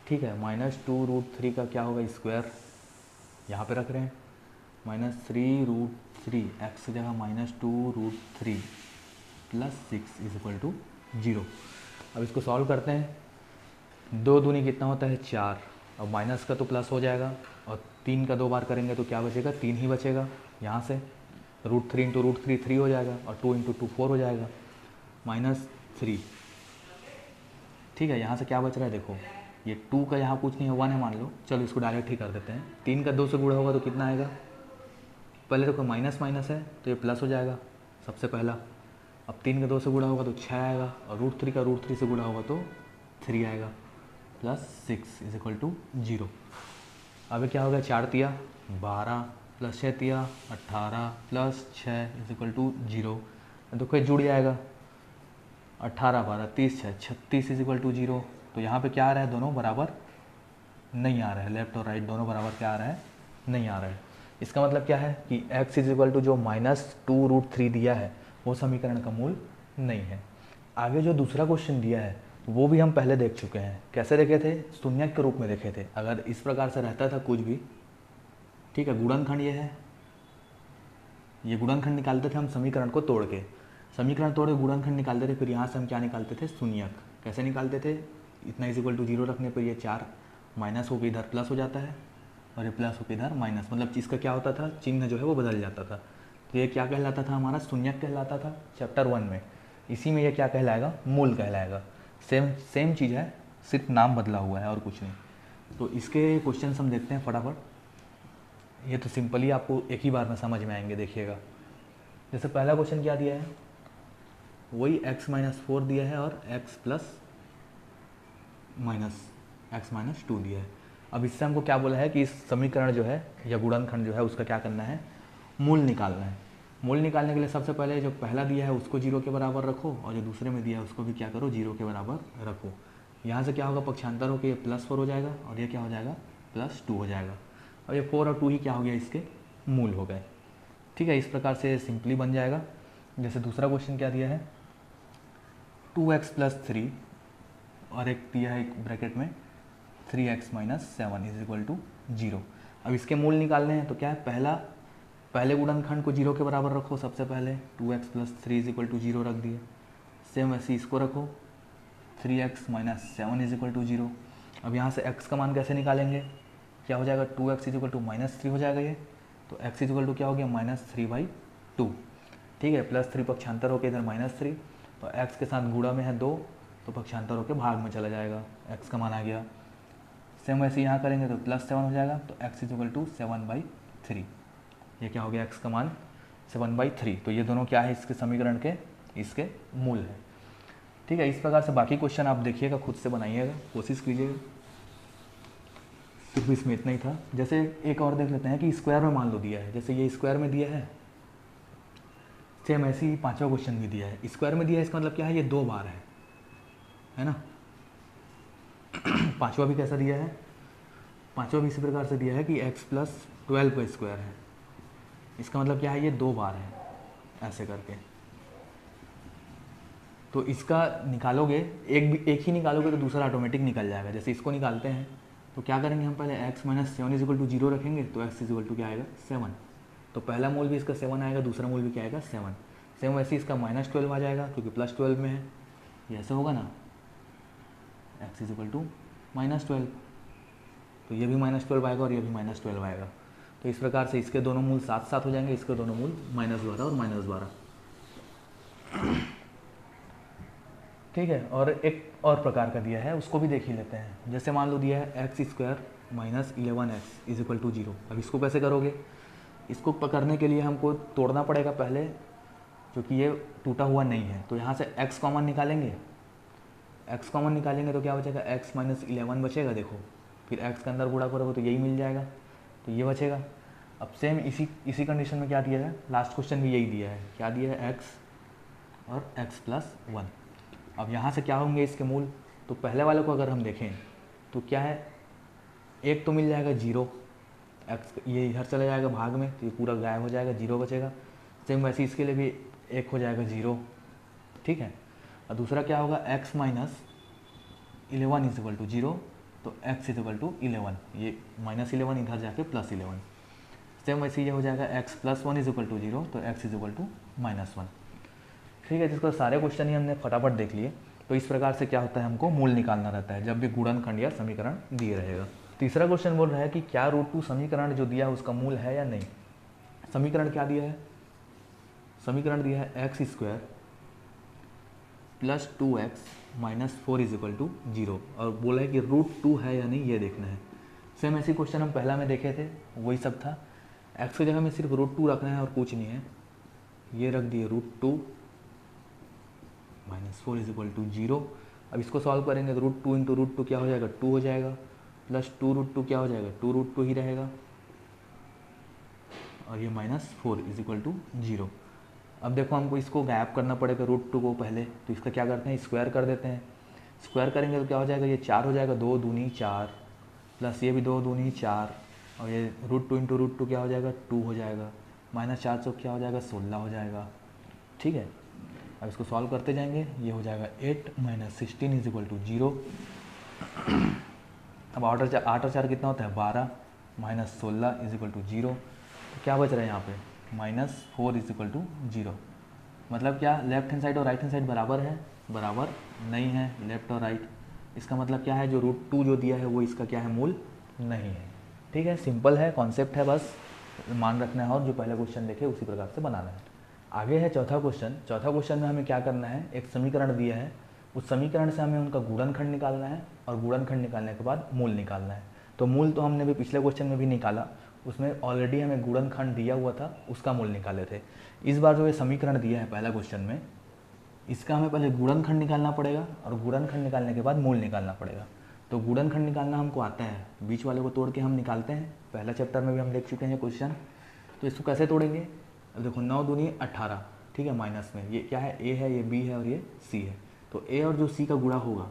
ठीक है, -2 √3 का क्या होगा स्क्वायर, यहाँ पे रख रहे हैं -3 √3 x की जगह -2 √3 प्लस 6 इज इक्वल टू 0। अब इसको सॉल्व करते हैं, 2 दूनी कितना होता है 4। अब माइनस का तो प्लस हो जाएगा और 3 का 2 बार करेंगे तो क्या बचेगा 3 ही बचेगा। यहाँ से √3 इंटू √3 3 हो जाएगा और 2 इंटू 2 4 हो जाएगा -3। ठीक है, यहाँ से क्या बच रहा है देखो, ये 2 का यहाँ कुछ नहीं है 1 है मान लो, चलो इसको डायरेक्ट ही कर देते हैं। 3 का 2 से गुणा होगा तो कितना आएगा, पहले देखो माइनस माइनस है तो ये प्लस हो जाएगा सबसे पहला। अब 3 का 2 से गुणा होगा तो 6 आएगा और √3 का √3 से गुणा होगा तो 3 आएगा प्लस 6 इज इक्वल टू 0। अब क्या हो गया 4 तिया 12 प्लस 6 तिया 18 प्लस 6 इज इक्वल टू 0। देखो ये जुड़ जाएगा 18 12 30 6 36 इज इक्वल टू 0। तो यहाँ पे क्या आ रहा है दोनों बराबर नहीं आ रहा है, लेफ्ट और राइट दोनों बराबर क्या आ रहा है नहीं आ रहा है। इसका मतलब क्या है कि x इज इक्वल टू जो -2 √3 दिया है वो समीकरण का मूल नहीं है। आगे जो दूसरा क्वेश्चन दिया है वो भी हम पहले देख चुके हैं। कैसे देखे थे, शून्यक के रूप में देखे थे। अगर इस प्रकार से रहता था कुछ भी, ठीक है, गुणनखंड ये है, ये गुणनखंड निकालते थे हम समीकरण को तोड़ के, समीकरण तोड़ के गुणनखंड निकालते थे। फिर यहाँ से हम क्या निकालते थे शून्यक। कैसे निकालते थे, इतना इज इक्वल टू 0 रखने पर ये 4 माइनस होकर इधर प्लस हो जाता है और ये प्लस होकर इधर माइनस, मतलब इसका क्या होता था चिन्ह जो है वो बदल जाता था। तो ये क्या कहलाता था हमारा शून्यक कहलाता था चैप्टर 1 में। इसी में ये क्या कहलाएगा मूल कहलाएगा। सेम चीज़ है, सिर्फ नाम बदला हुआ है और कुछ नहीं। तो इसके क्वेश्चन हम देखते हैं फटाफट। ये तो सिंपली आपको एक ही बार में समझ में आएंगे, देखिएगा। जैसे पहला क्वेश्चन क्या दिया है, वही x-4 दिया है और x -2 दिया है। अब इससे हमको क्या बोला है कि इस समीकरण जो है या गुणनखंड जो है उसका क्या करना है मूल निकालना है। मूल निकालने के लिए सबसे पहले जो पहला दिया है उसको 0 के बराबर रखो और जो दूसरे में दिया है उसको भी क्या करो 0 के बराबर रखो। यहाँ से क्या होगा पक्षांतर हो के ये +4 हो जाएगा और ये क्या हो जाएगा +2 हो जाएगा। और ये 4 और 2 ही क्या हो गया इसके मूल हो गए। ठीक है, इस प्रकार से सिंपली बन जाएगा। जैसे दूसरा क्वेश्चन क्या दिया है 2x + 3 और एक दिया है एक ब्रैकेट में 3x - 7 इज इक्वल टू 0। अब इसके मूल निकालने हैं तो क्या है पहले गुणनखंड को 0 के बराबर रखो। सबसे पहले 2x + 3 इज इक्वल टू 0 रख दिए। सेम वैसे इसको रखो 3x - 7 इज इक्वल टू 0। अब यहाँ से x का मान कैसे निकालेंगे, क्या हो जाएगा 2x इज इक्वल टू -3 हो जाएगा ये। तो x इज इक्वल टू क्या हो गया -3/2। ठीक है, +3 पक्षांतर होकर इधर -3, तो x के साथ गुणा में है 2 तो पक्षांतर होकर भाग में चला जाएगा, x का मान आ गया। सेम वैसे यहाँ करेंगे तो +7 हो जाएगा, तो x इज इक्वल टू 7/3। ये क्या हो गया x का मान 7/3। तो ये दोनों क्या है इसके समीकरण के इसके मूल है। ठीक है, इस प्रकार से बाकी क्वेश्चन आप देखिएगा, खुद से बनाइएगा, कोशिश कीजिएगा। सिर्फ इसमें इतना ही था। जैसे एक और देख लेते हैं कि स्क्वायर में मान लो दिया है, जैसे ये स्क्वायर में दिया है, सेम ऐसे ही पांचवा क्वेश्चन भी दिया है। स्क्वायर में दिया है इसका मतलब क्या है ये 2 बार है ना। पांचवा भी कैसा दिया है, पांचवा भी इसी प्रकार से दिया है कि x + 12 का स्क्वायर है। इसका मतलब क्या है ये 2 बार है ऐसे करके। तो इसका निकालोगे, एक ही निकालोगे तो दूसरा ऑटोमेटिक निकल जाएगा। जैसे इसको निकालते हैं तो क्या करेंगे हम, पहले x minus 7 is equal to 0 रखेंगे, तो x इज इक्वल टू क्या आएगा 7। तो पहला मूल भी इसका 7 आएगा, दूसरा मूल भी क्या आएगा 7। सेम वैसे इसका -12 आ जाएगा क्योंकि +12 में है, ये ऐसे होगा ना, x इज इक्वल टू -12। तो ये भी -12 आएगा और ये भी -12 आएगा। तो इस प्रकार से इसके दोनों मूल साथ साथ हो जाएंगे, इसके दोनों मूल -12 और -12। ठीक है, और एक और प्रकार का दिया है, उसको भी देख ही लेते हैं। जैसे मान लो दिया है x² minus 11x is equal to 0। अब इसको कैसे करोगे, इसको पकड़ने के लिए हमको तोड़ना पड़ेगा पहले, क्योंकि ये टूटा हुआ नहीं है। तो यहाँ से x कॉमन निकालेंगे, x कॉमन निकालेंगे तो क्या बचेगा, x माइनस 11 बचेगा। देखो फिर x के अंदर गुणा करोगे तो यही मिल जाएगा, तो ये बचेगा। अब सेम इसी कंडीशन में क्या दिया है, लास्ट क्वेश्चन भी यही दिया है, क्या दिया है, x और x प्लस 1। अब यहाँ से क्या होंगे इसके मूल, तो पहले वाले को अगर हम देखें तो क्या है, एक तो मिल जाएगा 0, x ये इधर चला जाएगा भाग में तो ये पूरा गायब हो जाएगा, 0 बचेगा। सेम वैसे इसके लिए भी एक हो जाएगा 0, ठीक है। और दूसरा क्या होगा, x minus 11 is equal to 0, तो x इज इक्वल टू 11, ये -11 इधर जाके +11। सेम वैसे ये हो जाएगा x plus 1 is equal to 0, तो x इज इक्वल टू -1। ठीक है, जिसको सारे क्वेश्चन ही हमने फटाफट देख लिए। तो इस प्रकार से क्या होता है, हमको मूल निकालना रहता है जब भी गुणनखंड या समीकरण दिए रहेगा। तीसरा क्वेश्चन बोल रहा है कि क्या √2 समीकरण जो दिया है उसका मूल है या नहीं। समीकरण क्या दिया है, समीकरण दिया है x² plus 2x minus 4 is equal to 0, और बोला है कि √2 है या नहीं ये देखना है। सेम ऐसी क्वेश्चन हम पहला में देखे थे, वही सब था। x की जगह में सिर्फ √2 रखना है और कुछ नहीं है, ये रख दिए √2 माइनस 4 इज इक्वल टू 0। अब इसको सॉल्व करेंगे तो √2 इंटू √2 क्या हो जाएगा, 2 हो जाएगा, प्लस 2√2 क्या हो जाएगा, 2√2 ही रहेगा, और ये -4 इज इक्वल टू 0। अब देखो हमको इसको गायब करना पड़ेगा √2 को पहले, तो इसका क्या करते हैं, स्क्वायर कर देते हैं। स्क्वायर करेंगे तो क्या हो जाएगा, ये 4 हो जाएगा, 2 दूनी 4, प्लस ये भी 2 दूनी 4, और ये √2 इंटू √2 क्या हो जाएगा, 2 हो जाएगा, -4 तो क्या हो जाएगा, 16 हो जाएगा। ठीक है, अब इसको सॉल्व करते जाएंगे, ये हो जाएगा 8 माइनस 16 इज इक्वल टू 0। अब 8 और 4 कितना होता है, 12, माइनस 16 इज इक्वल टू 0। तो क्या बच रहा है यहाँ पे, -4 इज इक्वल टू 0। मतलब क्या, लेफ्ट हैंड साइड और राइट हैंड साइड बराबर है, बराबर नहीं है, लेफ्ट और राइट। इसका मतलब क्या है, जो √2 जो दिया है वो इसका क्या है, मूल नहीं है। ठीक है, सिंपल है, कॉन्सेप्ट है, बस मान रखना है और जो पहले क्वेश्चन देखे उसी प्रकार से बनाना है। आगे है चौथा क्वेश्चन। चौथा क्वेश्चन में हमें क्या करना है, एक समीकरण दिया है, उस समीकरण से हमें उनका गुणनखंड निकालना है और गुणनखंड निकालने के बाद मूल निकालना है। तो मूल तो हमने भी पिछले क्वेश्चन में भी निकाला, उसमें ऑलरेडी हमें गुणनखंड दिया हुआ था, उसका मूल निकाले थे। इस बार जो ये समीकरण दिया है पहला क्वेश्चन में, इसका हमें पहले गुणनखंड निकालना पड़ेगा और गुणनखंड निकालने के बाद मूल निकालना पड़ेगा। तो गुणनखंड निकालना हमको आता है, बीच वाले को तोड़ के हम निकालते हैं, पहला चैप्टर में भी हम देख चुके हैं क्वेश्चन। तो इसको कैसे तोड़ेंगे, अब देखो 9 दूनी 18, ठीक है, माइनस में ये क्या है, ए है, ये बी है और ये सी है। तो ए और जो सी का गुणा होगा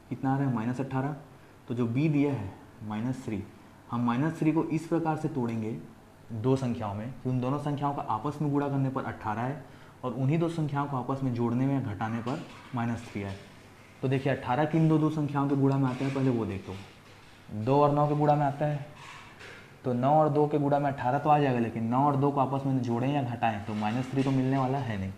कितना आ रहा है, -18। तो जो बी दिया है -3, हम -3 को इस प्रकार से तोड़ेंगे दो संख्याओं में कि उन दोनों संख्याओं का आपस में गुणा करने पर 18 है और उन्हीं दो संख्याओं को आपस में जोड़ने में घटाने पर -3 है। तो देखिए 18 किन दो संख्याओं के गुणा में आते हैं, पहले वो देखो। 2 और 9 के गुणा में आता है, तो 9 और 2 के गुणा में 18 तो आ जाएगा, लेकिन 9 और 2 को आपस में जोड़ें या घटाएं तो -3 तो मिलने वाला है नहीं।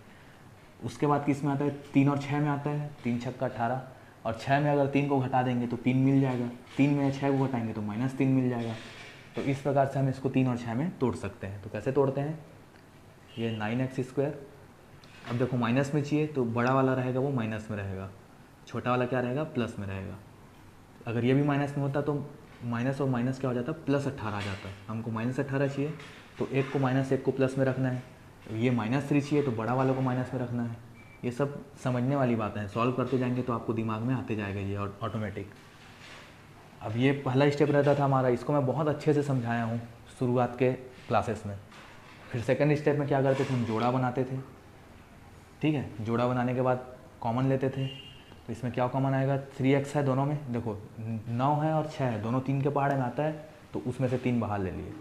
उसके बाद किस में आता है, 3 और 6 में आता है, 3 छक्का 18, और 6 में अगर 3 को घटा देंगे तो 3 मिल जाएगा, 3 में 6 को घटाएंगे तो -3 मिल जाएगा। तो इस प्रकार से हम इसको 3 और 6 में तोड़ सकते हैं। तो कैसे तोड़ते हैं, ये 9x²। अब देखो माइनस में चाहिए तो बड़ा वाला रहेगा वो माइनस में रहेगा, छोटा वाला क्या रहेगा, प्लस में रहेगा। अगर ये भी माइनस में होता तो माइनस और माइनस क्या हो जाता, +18 आ जाता। हमको -18 चाहिए तो एक को माइनस, एक को प्लस में रखना है। ये -3 चाहिए तो बड़ा वालों को माइनस में रखना है। ये सब समझने वाली बातें हैं, सॉल्व करते जाएंगे तो आपको दिमाग में आते जाएगा ये ऑटोमेटिक। अब ये पहला स्टेप रहता था हमारा, इसको मैं बहुत अच्छे से समझाया हूँ शुरुआत के क्लासेस में। फिर सेकंड स्टेप में क्या करते थे, हम जोड़ा बनाते थे। ठीक है, जोड़ा बनाने के बाद कॉमन लेते थे, तो इसमें क्या कॉमन आएगा, 3x है दोनों में, देखो 9 है और 6 है, दोनों 3 के पहाड़े में आता है तो उसमें से 3 बाहर ले लिए।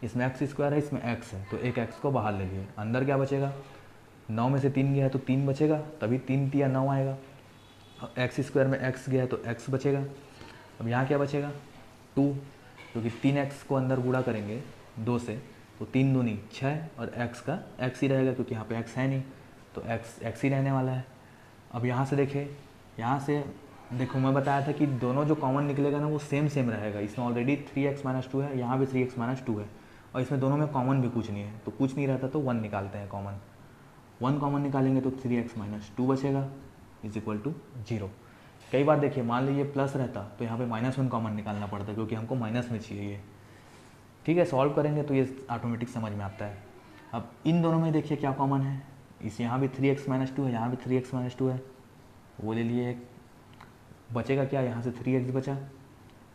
इसमें x² है, इसमें x है, तो एक x को बाहर ले लिए। अंदर क्या बचेगा, 9 में से 3 गया है तो 3 बचेगा, तभी 3 तिया 9 आएगा। और एक्स स्क्वायर में x गया है तो x बचेगा। अब यहाँ क्या बचेगा 2, क्योंकि 3x को अंदर गुणा करेंगे 2 से तो 3 दूनी 6 और x का x ही रहेगा, क्योंकि यहाँ पे x है नहीं तो x ही रहने वाला है। अब यहाँ से देखिए, यहाँ से देखो मैं बताया था कि दोनों जो कॉमन निकलेगा ना वो सेम रहेगा। इसमें ऑलरेडी 3x - 2 है, यहाँ भी 3x - 2 है और इसमें दोनों में कॉमन भी कुछ नहीं है, तो कुछ नहीं रहता तो 1 निकालते हैं कॉमन। 1 कॉमन निकालेंगे तो 3x - 2 बचेगा इज इक्वल टू 0। कई बार देखिए मान लीजिए प्लस रहता तो यहाँ पे -1 कॉमन निकालना पड़ता, क्योंकि हमको माइनस में चाहिए। ठीक है, सॉल्व करेंगे तो ये ऑटोमेटिक समझ में आता है। अब इन दोनों में देखिए क्या कॉमन है, इस यहाँ भी 3x - 2 है, यहाँ भी 3x - 2 है, वो ले लिए। बचेगा क्या, यहाँ से 3x बचा,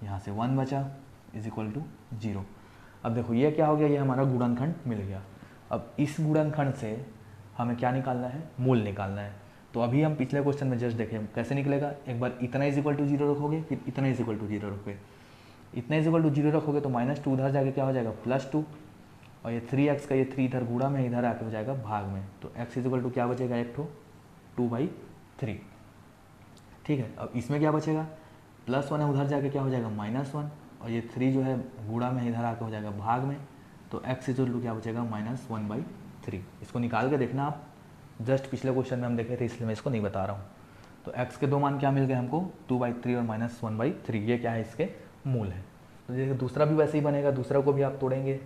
यहाँ से 1 बचा इज इक्वल टू 0। अब देखो ये क्या हो गया, ये हमारा गुणनखंड मिल गया। अब इस गुणनखंड से हमें क्या निकालना है, मूल निकालना है। तो अभी हम पिछले क्वेश्चन में जस्ट देखें कैसे निकलेगा। एक बार इतना इज इक्वल टू 0 रखोगे, फिर इतना इज इक्वल टू 0 रखोगे। इतना इज इक्वल टू 0 रखोगे तो -2 उधर जाके क्या हो जाएगा +2, और ये 3x का ये 3 इधर गुणा में इधर आके हो जाएगा भाग में, तो x इज इक्वल टू क्या बचेगा, एक ठो 2/3। ठीक है, अब इसमें क्या बचेगा, +1 है उधर जाके क्या हो जाएगा -1, और ये 3 जो है गुणा में इधर आके हो जाएगा भाग में, तो x इज इक्वल टू क्या बचेगा -1/3। इसको निकाल के देखना आप, जस्ट पिछले क्वेश्चन में हम देखे थे इसलिए मैं इसको नहीं बता रहा हूँ। तो x के दो मान क्या मिल गए हमको, 2/3 और -1/3, ये क्या है इसके मूल है। तो देखिए दूसरा भी वैसे ही बनेगा, दूसरा को भी आप तोड़ेंगे।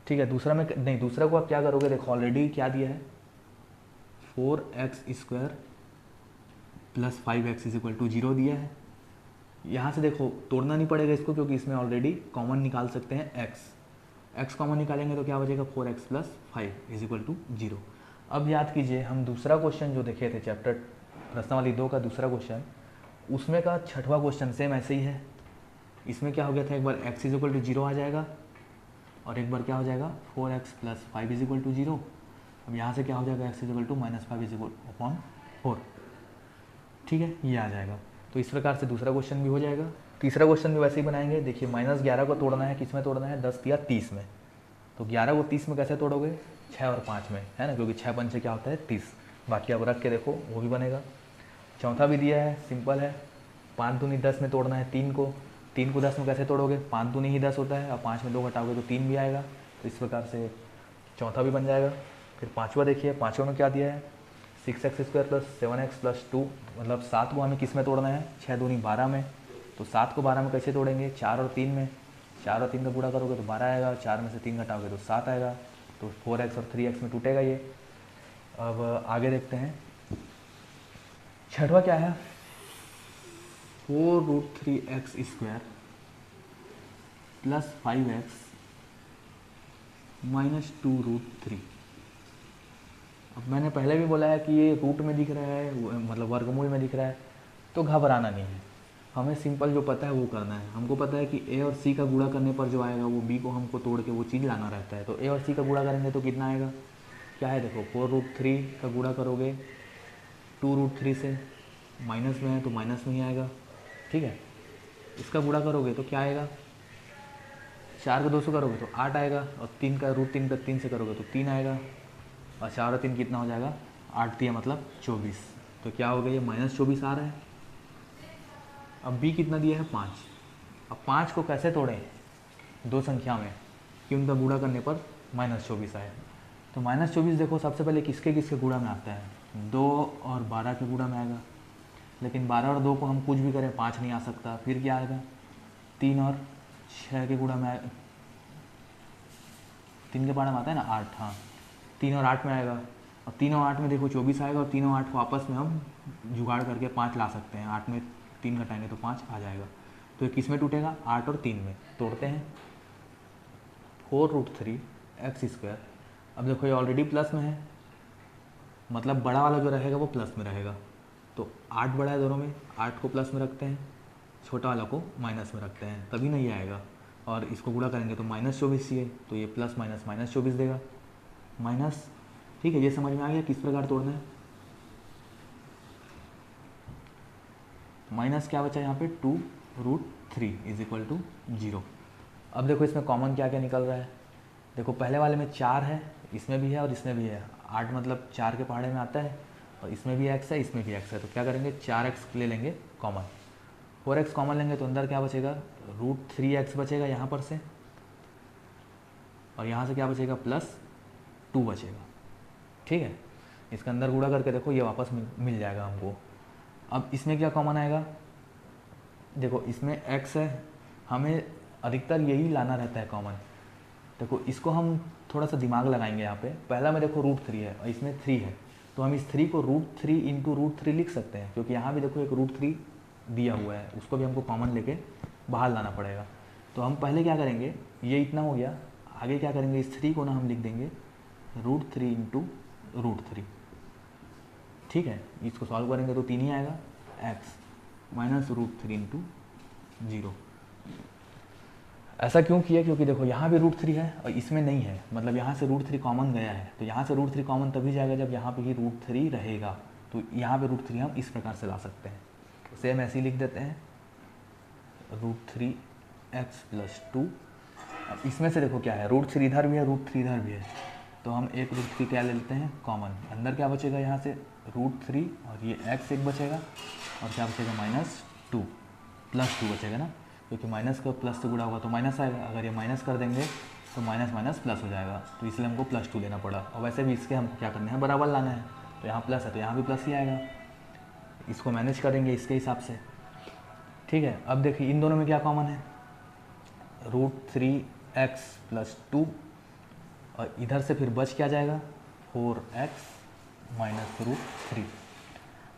ठीक है, दूसरा में नहीं, दूसरा को आप क्या करोगे, देखो ऑलरेडी क्या दिया है 4x² + 5x is equal to 0 दिया है। यहाँ से देखो तोड़ना नहीं पड़ेगा इसको, क्योंकि इसमें ऑलरेडी कॉमन निकाल सकते हैं x कॉमन निकालेंगे तो क्या बचेगा 4x + 5 इज इक्वल टू 0। अब याद कीजिए हम दूसरा क्वेश्चन जो देखे थे चैप्टर प्रश्नावली 2 का दूसरा क्वेश्चन, उसमें का 6वां क्वेश्चन सेम ऐसे ही है। इसमें क्या हो गया था, एक बार x इज इक्वल टू 0 आ जाएगा और एक बार क्या हो जाएगा 4x + 5 इज इक्वल टू 0। अब यहाँ से क्या हो जाएगा x is equal to -5 is equal upon 4। ठीक है, ये आ जाएगा। तो इस प्रकार से दूसरा क्वेश्चन भी हो जाएगा। तीसरा क्वेश्चन भी वैसे ही बनाएंगे। देखिए -11 को तोड़ना है, किस में तोड़ना है, 10 या 30 में। तो 11 को 30 में कैसे तोड़ोगे, 6 और 5 में, है ना, क्योंकि 6 5 से क्या होता है 30। बाकी अब रख के देखो वो भी बनेगा। चौथा भी दिया है, सिंपल है, 5 दूनी 10 में तोड़ना है 3 को। 3 को 10 में कैसे तोड़ोगे, 5 दूनी ही 10 होता है, और 5 में 2 घटाओगे तो 3 भी आएगा। तो इस प्रकार से चौथा भी बन जाएगा। फिर पाँचवा देखिए, पाँचवा में क्या दिया है, 6x² + 7x + 2, मतलब 7 को हमें किस में तोड़ना है, 6 दूनी 12 में। तो 7 को 12 में कैसे तोड़ेंगे, 4 और 3 में। 4 और 3 का गुणा करोगे तो 12 आएगा, 4 में से 3 घटाओगे तो 7 आएगा। तो 4x और 3x में टूटेगा ये। अब आगे देखते हैं, छठवा क्या है, 4√3x² + 5x - 2√3। अब मैंने पहले भी बोला है कि ये रूट में दिख रहा है, मतलब वर्गमूल में दिख रहा है, तो घबराना नहीं है। हमें सिंपल जो पता है वो करना है। हमको पता है कि a और c का गुणा करने पर जो आएगा वो b को हमको तोड़ के वो चीज़ लाना रहता है। तो a और c का गुणा करेंगे तो कितना आएगा, क्या है देखो, 4√3 का गुणा करोगे 2√3 से, माइनस में है तो माइनस में ही आएगा। ठीक है, इसका गुणा करोगे तो क्या आएगा, 4 का 2 से करोगे तो 8 आएगा, और 3 का √3 का 3 से करोगे तो 3 आएगा, और 4 और 3 कितना हो जाएगा, 8 3 मतलब 24। तो क्या हो गया, ये -24 आ रहा है। अब b कितना दिया है, 5। अब 5 को कैसे तोड़ें दो संख्या में कि उनका गुणा करने पर -24 आए। तो -24 देखो सबसे पहले किसके किसके गुणा में आता है, 2 और 12 के गुणा में आएगा। लेकिन 12 और 2 को हम कुछ भी करें 5 नहीं आ सकता, फिर क्या आएगा, 3 और 6 के गुणा में आएगा। 3 के बारे में आता है ना 8, हाँ 3 और 8 में आएगा, और 3 और 8 में देखो 24 आएगा, और 3 और 8 को आपस में हम जुगाड़ करके 5 ला सकते हैं। 8 में 3 घटाएंगे तो 5 आ जाएगा। तो ये किस में टूटेगा, 8 और 3 में। तोड़ते हैं, 4√3x²। अब देखो ये ऑलरेडी प्लस में है, मतलब बड़ा वाला जो रहेगा वो प्लस में रहेगा। तो 8 बड़ा है दोनों में, 8 को प्लस में रखते हैं, छोटा वाला को माइनस में रखते हैं, तभी नहीं आएगा। और इसको गुणा करेंगे तो -24 चाहिए, तो ये प्लस माइनस -24 देगा, माइनस। ठीक है, ये समझ में आ गया किस प्रकार तोड़ना है। माइनस क्या बचा यहाँ पे, 2√3 इज इक्वल टू 0। अब देखो इसमें कॉमन क्या क्या निकल रहा है। देखो पहले वाले में 4 है, इसमें भी है और इसमें भी है, 8 मतलब 4 के पहाड़े में आता है, और इसमें भी x है, इसमें भी x है, तो क्या करेंगे 4x ले लेंगे कॉमन, 4x कॉमन लेंगे तो अंदर क्या बचेगा, √3x बचेगा यहाँ पर से, और यहाँ से क्या बचेगा +2 बचेगा। ठीक है, इसके अंदर गुणा करके देखो ये वापस मिल जाएगा हमको। अब इसमें क्या कॉमन आएगा, देखो इसमें x है, हमें अधिकतर यही लाना रहता है कॉमन। देखो इसको हम थोड़ा सा दिमाग लगाएंगे यहाँ पे, पहला में देखो √3 है और इसमें 3 है, तो हम इस 3 को √3 इंटू √3 लिख सकते हैं, क्योंकि यहाँ भी देखो एक √3 दिया हुआ है, उसको भी हमको कॉमन लेके बाहर लाना पड़ेगा। तो हम पहले क्या करेंगे, ये इतना हो गया, आगे क्या करेंगे, इस 3 को ना हम लिख देंगे √3 इंटू √3। ठीक है, इसको सॉल्व करेंगे तो 3 ही आएगा, x माइनस √3 इंटू 0। ऐसा क्यों किया, क्योंकि देखो यहाँ भी √3 है और इसमें नहीं है, मतलब यहाँ से √3 कॉमन गया है, तो यहाँ से √3 कॉमन तभी जाएगा जब यहाँ पे ही √3 रहेगा, तो यहाँ पे √3 हम इस प्रकार से ला सकते हैं। तो सेम ऐसे ही लिख देते हैं √3x + 2। अब इसमें से देखो क्या है, √3 इधर भी है, √3 इधर भी है, तो हम एक √3 क्या ले लेते हैं कॉमन, अंदर क्या बचेगा यहाँ से √3 और ये x एक बचेगा, और क्या बचेगा -2 +2 बचेगा ना, क्योंकि माइनस का प्लस से गुणा होगा तो माइनस आएगा, अगर ये माइनस कर देंगे तो माइनस माइनस प्लस हो जाएगा, तो इसलिए हमको +2 लेना पड़ा। और वैसे भी इसके हमको क्या करना है, बराबर लाना है, तो यहाँ प्लस है तो यहाँ भी प्लस ही आएगा, इसको मैनेज करेंगे इसके हिसाब से। ठीक है, अब देखिए इन दोनों में क्या कॉमन है, √3x + 2, और इधर से फिर बच क्या जाएगा 4x - √3।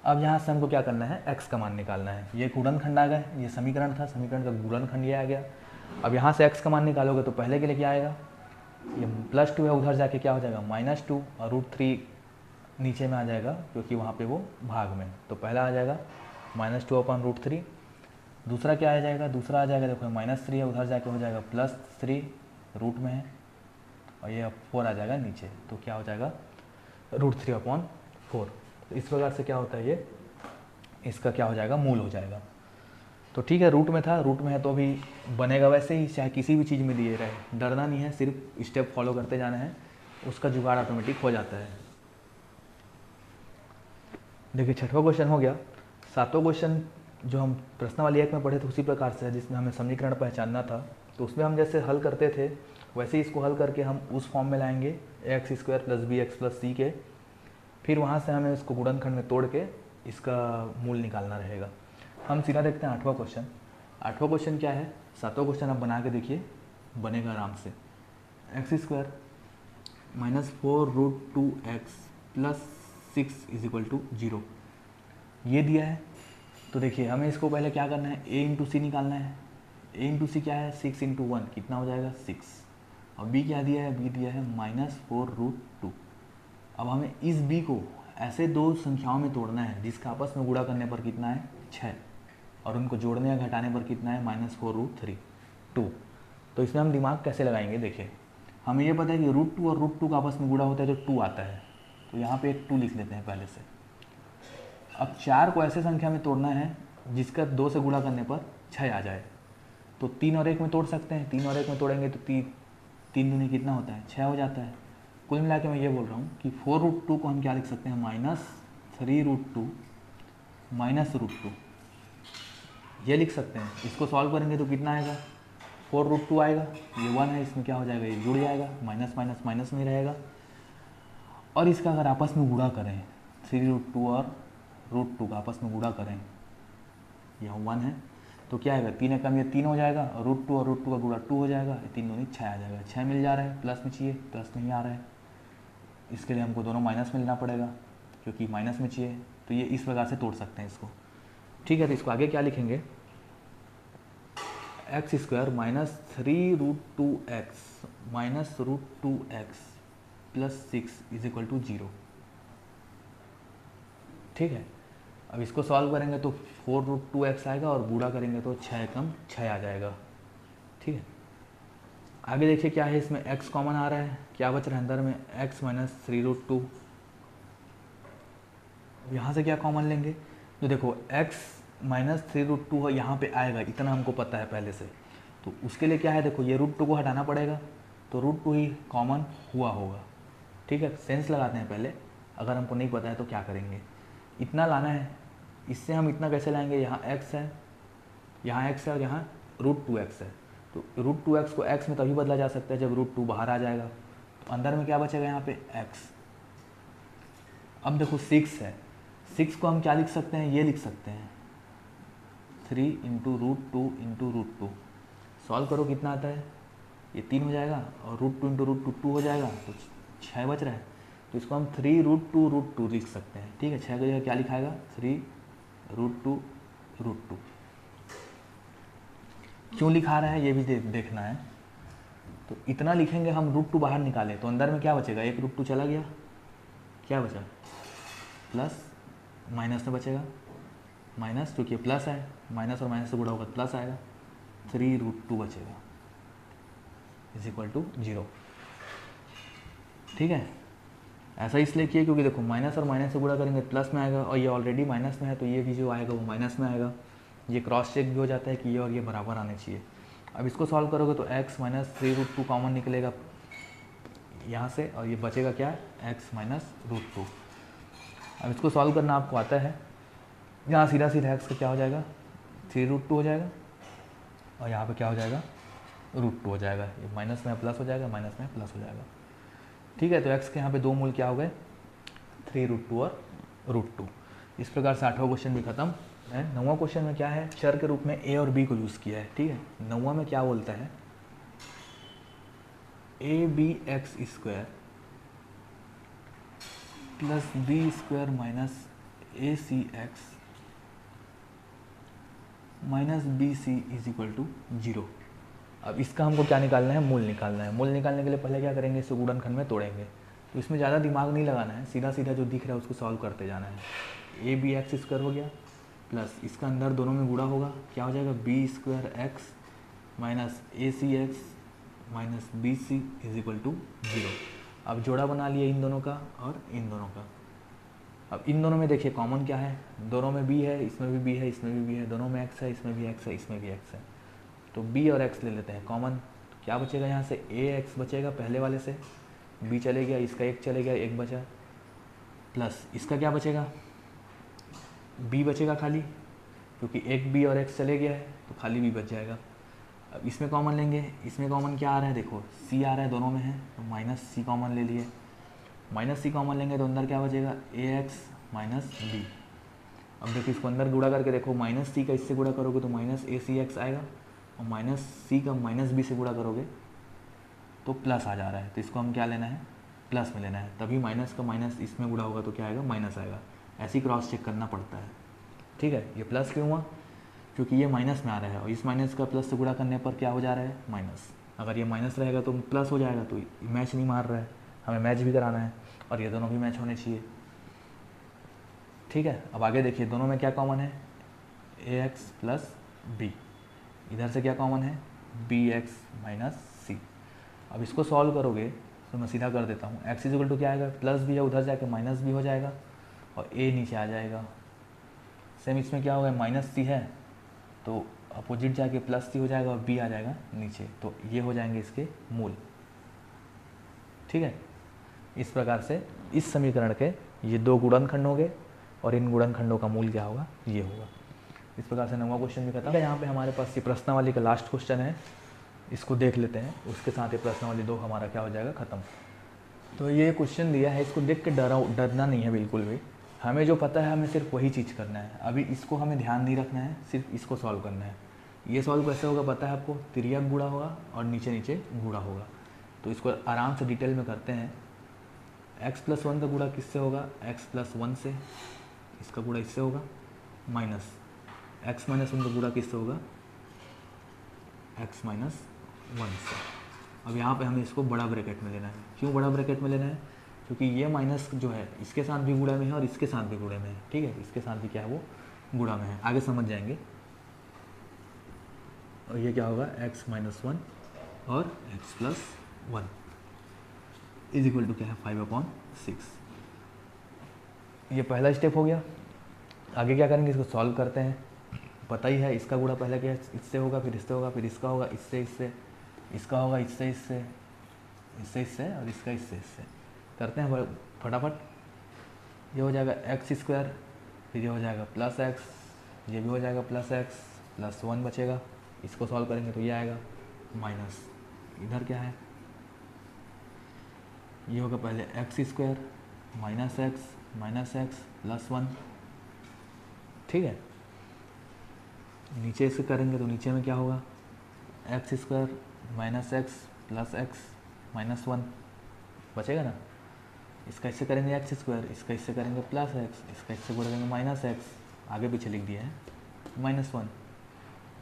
अब यहाँ से हमको क्या करना है, x का मान निकालना है। ये गुणनखंड आ गया, ये समीकरण था, समीकरण का गुणनखंड ये आ गया। अब यहाँ से x का मान निकालोगे तो पहले के लिए क्या आएगा, ये +2 है, उधर जाके क्या हो जाएगा -2, और √3 नीचे में आ जाएगा क्योंकि वहाँ पे वो भाग में, तो पहला आ जाएगा -2/√3। दूसरा क्या आ जाएगा, दूसरा आ जाएगा देखो -3 है, उधर जाके हो जाएगा +3, रूट में है, और ये 4 आ जाएगा नीचे, तो क्या हो जाएगा √3/4। तो इस प्रकार से क्या होता है, ये इसका क्या हो जाएगा, मूल हो जाएगा। तो ठीक है, रूट में था, रूट में है तो अभी बनेगा वैसे ही, चाहे किसी भी चीज़ में दिए रहे, डरना नहीं है, सिर्फ स्टेप फॉलो करते जाना है, उसका जुगाड़ ऑटोमेटिक हो जाता है। देखिए 6वां क्वेश्चन हो गया। 7वां क्वेश्चन जो हम प्रश्नावली 1 में पढ़े थे उसी प्रकार से है, जिसमें हमें समीकरण पहचानना था, तो उसमें हम जैसे हल करते थे वैसे ही इसको हल करके हम उस फॉर्म में लाएंगे x² + bx + c के, फिर वहाँ से हमें इसको गुणनखंड में तोड़ के इसका मूल निकालना रहेगा। हम सीधा देखते हैं 8वां क्वेश्चन। 8वां क्वेश्चन क्या है, 7वां क्वेश्चन आप बना के देखिए, बनेगा आराम से। x² - 4√2x + 6 = 0 ये दिया है। तो देखिए हमें इसको पहले क्या करना है, a × c निकालना है। a × c क्या है, 6 × 1 कितना हो जाएगा 6, और b क्या दिया है, b दिया है -4√2। अब हमें इस b को ऐसे दो संख्याओं में तोड़ना है जिसका आपस में गुणा करने पर कितना है 6, और उनको जोड़ने या घटाने पर कितना है -4√3 तो इसमें हम दिमाग कैसे लगाएंगे, देखिए हमें ये पता है कि √2 और √2 का आपस में गुणा होता है तो 2 आता है, तो यहाँ पे एक 2 लिख लेते हैं पहले से। अब 4 को ऐसे संख्या में तोड़ना है जिसका 2 से गुणा करने पर 6 आ जाए, तो 3 और 1 में तोड़ सकते हैं, 3 और 1 में तोड़ेंगे तो 3 दूनी कितना होता है 6 हो जाता है। कुल मिला के मैं ये बोल रहा हूँ कि 4√2 को हम क्या लिख सकते हैं, -3√2 -√2 ये लिख सकते हैं। इसको सॉल्व करेंगे तो कितना आएगा, 4√2 आएगा, ये 1 है, इसमें क्या हो जाएगा, ये जुड़ जाएगा, माइनस माइनस माइनस में रहेगा। और इसका अगर आपस में गुणा करें, 3√2 और √2 का आपस में गुणा करें, यह 1 है, तो क्या आएगा, 3 कम ये 3 हो जाएगा, और √2 और √2 का गुणा 2 हो जाएगा, 3 दूनी 6 आ जाएगा। 6 मिल जा रहा है, प्लस में चाहिए, प्लस नहीं आ रहा है, इसके लिए हमको दोनों माइनस में लेना पड़ेगा क्योंकि माइनस में चाहिए। तो ये इस प्रकार से तोड़ सकते हैं इसको। ठीक है, तो इसको आगे क्या लिखेंगे, x² - 3√2x -√2x + 6 = 0। ठीक है, अब इसको सॉल्व करेंगे तो 4√2x आएगा और गुणा करेंगे तो 6 कम 6 आ जाएगा। ठीक है, आगे देखिए क्या है, इसमें x कॉमन आ रहा है, क्या बच रहा है अंदर में, x - 3√2। यहाँ से क्या कॉमन लेंगे, तो देखो x - 3√2 यहाँ पे आएगा, इतना हमको पता है पहले से, तो उसके लिए क्या है, देखो ये √2 को हटाना पड़ेगा, तो √2 ही कॉमन हुआ होगा, ठीक है, सेंस लगाते हैं पहले, अगर हमको नहीं पता है तो क्या करेंगे। इतना लाना है, इससे हम इतना कैसे लाएंगे, यहाँ x है, यहाँ x है और यहाँ √2x है। तो √2x को x में तभी बदला जा सकता है जब √2 बाहर आ जाएगा। तो अंदर में क्या बचेगा, यहाँ पे x। अब देखो 6 है, 6 को हम क्या लिख सकते हैं, ये लिख सकते हैं 3 × √2 × √2। सॉल्व करो कितना आता है, ये 3 हो जाएगा और √2 × √2 2 हो जाएगा, तो 6 बच रहा है। तो इसको हम 3 √2 √2 लिख सकते हैं। ठीक है, 6 की जगह क्या लिखाएगा, 3 √2 √2। क्यों लिखा रहा है ये भी देखना है। तो इतना लिखेंगे हम, √2 बाहर निकाले तो अंदर में क्या बचेगा, एक √2 चला गया, क्या बचा, प्लस माइनस में बचेगा, माइनस, क्योंकि प्लस है, माइनस और माइनस से गुणा होगा तो प्लस आएगा, 3 √2 बचेगा = 0। ठीक है, ऐसा इसलिए किया क्योंकि देखो माइनस और माइनस से गुणा करेंगे प्लस में आएगा, और ये ऑलरेडी माइनस में है तो ये भी जो आएगा वो माइनस में आएगा। ये क्रॉस चेक भी हो जाता है कि ये और ये बराबर आने चाहिए। अब इसको सॉल्व करोगे तो x - 3 √2 कॉमन निकलेगा यहाँ से, और ये बचेगा क्या, x - √2। अब इसको सॉल्व करना आपको आता है, यहाँ सीधा सीधा x का क्या हो जाएगा, 3 √2 हो जाएगा, और यहाँ पे क्या हो जाएगा, √2 हो जाएगा। ये माइनस में प्लस हो जाएगा, माइनस में प्लस हो जाएगा। ठीक है, तो x के यहाँ पे दो मूल क्या हो गए, 3 √2 और √2। इस प्रकार से 8वां क्वेश्चन भी खत्म है। 9वां क्वेश्चन में क्या है, चर के रूप में a और b को यूज़ किया है। ठीक है, 9वां में क्या बोलता है, abx² + b² - acx - bc = 0। अब इसका हमको क्या निकालना है, मूल निकालना है। मूल निकालने के लिए पहले क्या करेंगे, इसे गुणनखंड में तोड़ेंगे। तो इसमें ज़्यादा दिमाग नहीं लगाना है, सीधा सीधा जो दिख रहा है उसको सॉल्व करते जाना है। abx² हो गया, प्लस इसका अंदर दोनों में गुणा होगा, क्या हो जाएगा, b² x - acx - bc = 0। अब जोड़ा बना लिया इन दोनों का और इन दोनों का। अब इन दोनों में देखिए कॉमन क्या है, दोनों में b है, इसमें भी b है, इसमें भी b है, दोनों में x है, इसमें भी x है, इसमें भी x है। तो b और x ले लेते हैं कॉमन, तो क्या बचेगा, यहाँ से ax बचेगा पहले वाले से, b चले गया, इसका एक चले गया, एक बचा, प्लस इसका क्या बचेगा, b बचेगा खाली, क्योंकि एक b और x चले गया है तो खाली b बच जाएगा। अब इसमें कॉमन लेंगे, इसमें कॉमन क्या आ रहा है, देखो c आ रहा है, दोनों में है, तो -c कॉमन ले लिए, -c कॉमन लेंगे तो अंदर क्या बचेगा, ax - b। अब देखो इसको अंदर गुणा करके देखो, -c का इससे गुणा करोगे तो -acx आएगा, और -c का -b से गुणा करोगे तो प्लस आ जा रहा है, तो इसको हम क्या लेना है, प्लस में लेना है। तभी माइनस का माइनस इसमें गुणा होगा तो क्या आएगा, माइनस आएगा। ऐसे ही क्रॉस चेक करना पड़ता है। ठीक है, ये प्लस क्यों हुआ, क्योंकि ये माइनस में आ रहा है, और इस माइनस का प्लस से गुणा करने पर क्या हो जा रहा है, माइनस। अगर ये माइनस रहेगा तो प्लस हो जाएगा, तो मैच नहीं मार रहा है, हमें मैच भी कराना है, और ये दोनों भी मैच होने चाहिए। ठीक है, अब आगे देखिए, दोनों में क्या कॉमन है, ax + b। इधर से क्या कॉमन है, bx - c। अब इसको सॉल्व करोगे तो मैं सीधा कर देता हूँ, x = क्या आएगा, प्लस भी है, उधर जाके माइनस भी हो जाएगा, और a नीचे आ जाएगा। सेम इसमें क्या होगा, -c है तो अपोजिट जाके +c हो जाएगा, और b आ जाएगा नीचे, तो ये हो जाएंगे इसके मूल। ठीक है, इस प्रकार से इस समीकरण के ये दो गुणनखंड हो गए, और इन गुणनखंडों का मूल क्या होगा, ये होगा। इस प्रकार से 9वां क्वेश्चन भी खत्म है। यहाँ पे हमारे पास ये प्रश्नावली का लास्ट क्वेश्चन है, इसको देख लेते हैं, उसके साथ ये प्रश्नावली 2 हमारा क्या हो जाएगा, ख़त्म। तो ये क्वेश्चन दिया है, इसको देख के डरना नहीं है बिल्कुल भी। हमें जो पता है हमें सिर्फ वही चीज़ करना है। अभी इसको हमें ध्यान नहीं रखना है, सिर्फ इसको सॉल्व करना है। ये सॉल्व कैसे होगा पता है आपको, तिर्यक गुणा होगा और नीचे नीचे गुणा होगा। तो इसको आराम से डिटेल में करते हैं। x + 1 का गुणा किससे होगा, x + 1 से, इसका गुणा इससे होगा, माइनस x - 1 का गुणा किससे होगा, x - 1 से। अब यहाँ पे हमें इसको बड़ा ब्रैकेट में लेना है। क्यों बड़ा ब्रैकेट में लेना है, क्योंकि ये माइनस जो है इसके साथ भी गुणा में है और इसके साथ भी गुणा में है। ठीक है, इसके साथ भी क्या है, वो गुणा में है, आगे समझ जाएंगे। और ये क्या होगा, x - 1 और x + 1 = क्या है, 5/6। ये पहला स्टेप हो गया। आगे क्या करेंगे, इसको सॉल्व करते हैं। पता ही है, इसका गुणा पहले क्या इससे होगा, फिर इससे होगा, फिर इसका होगा, इससे इससे, इसका होगा इससे इससे, इससे इससे, और इसका इससे इससे। करते हैं फटाफट। ये हो जाएगा एक्स स्क्वायर, फिर ये हो जाएगा प्लस एक्स, ये भी हो जाएगा प्लस एक्स, प्लस 1 बचेगा। इसको सॉल्व करेंगे तो ये आएगा माइनस, इधर क्या है, ये होगा पहले x square minus x plus 1, ठीक है। नीचे से करेंगे तो नीचे में क्या होगा, x square minus x plus x minus 1 बचेगा ना। इसका इससे करेंगे एक्स स्क्वायर, इसका इससे करेंगे प्लस एक्स, इसका इससे करेंगे माइनस एक्स, आगे पीछे लिख दिया है माइनस 1,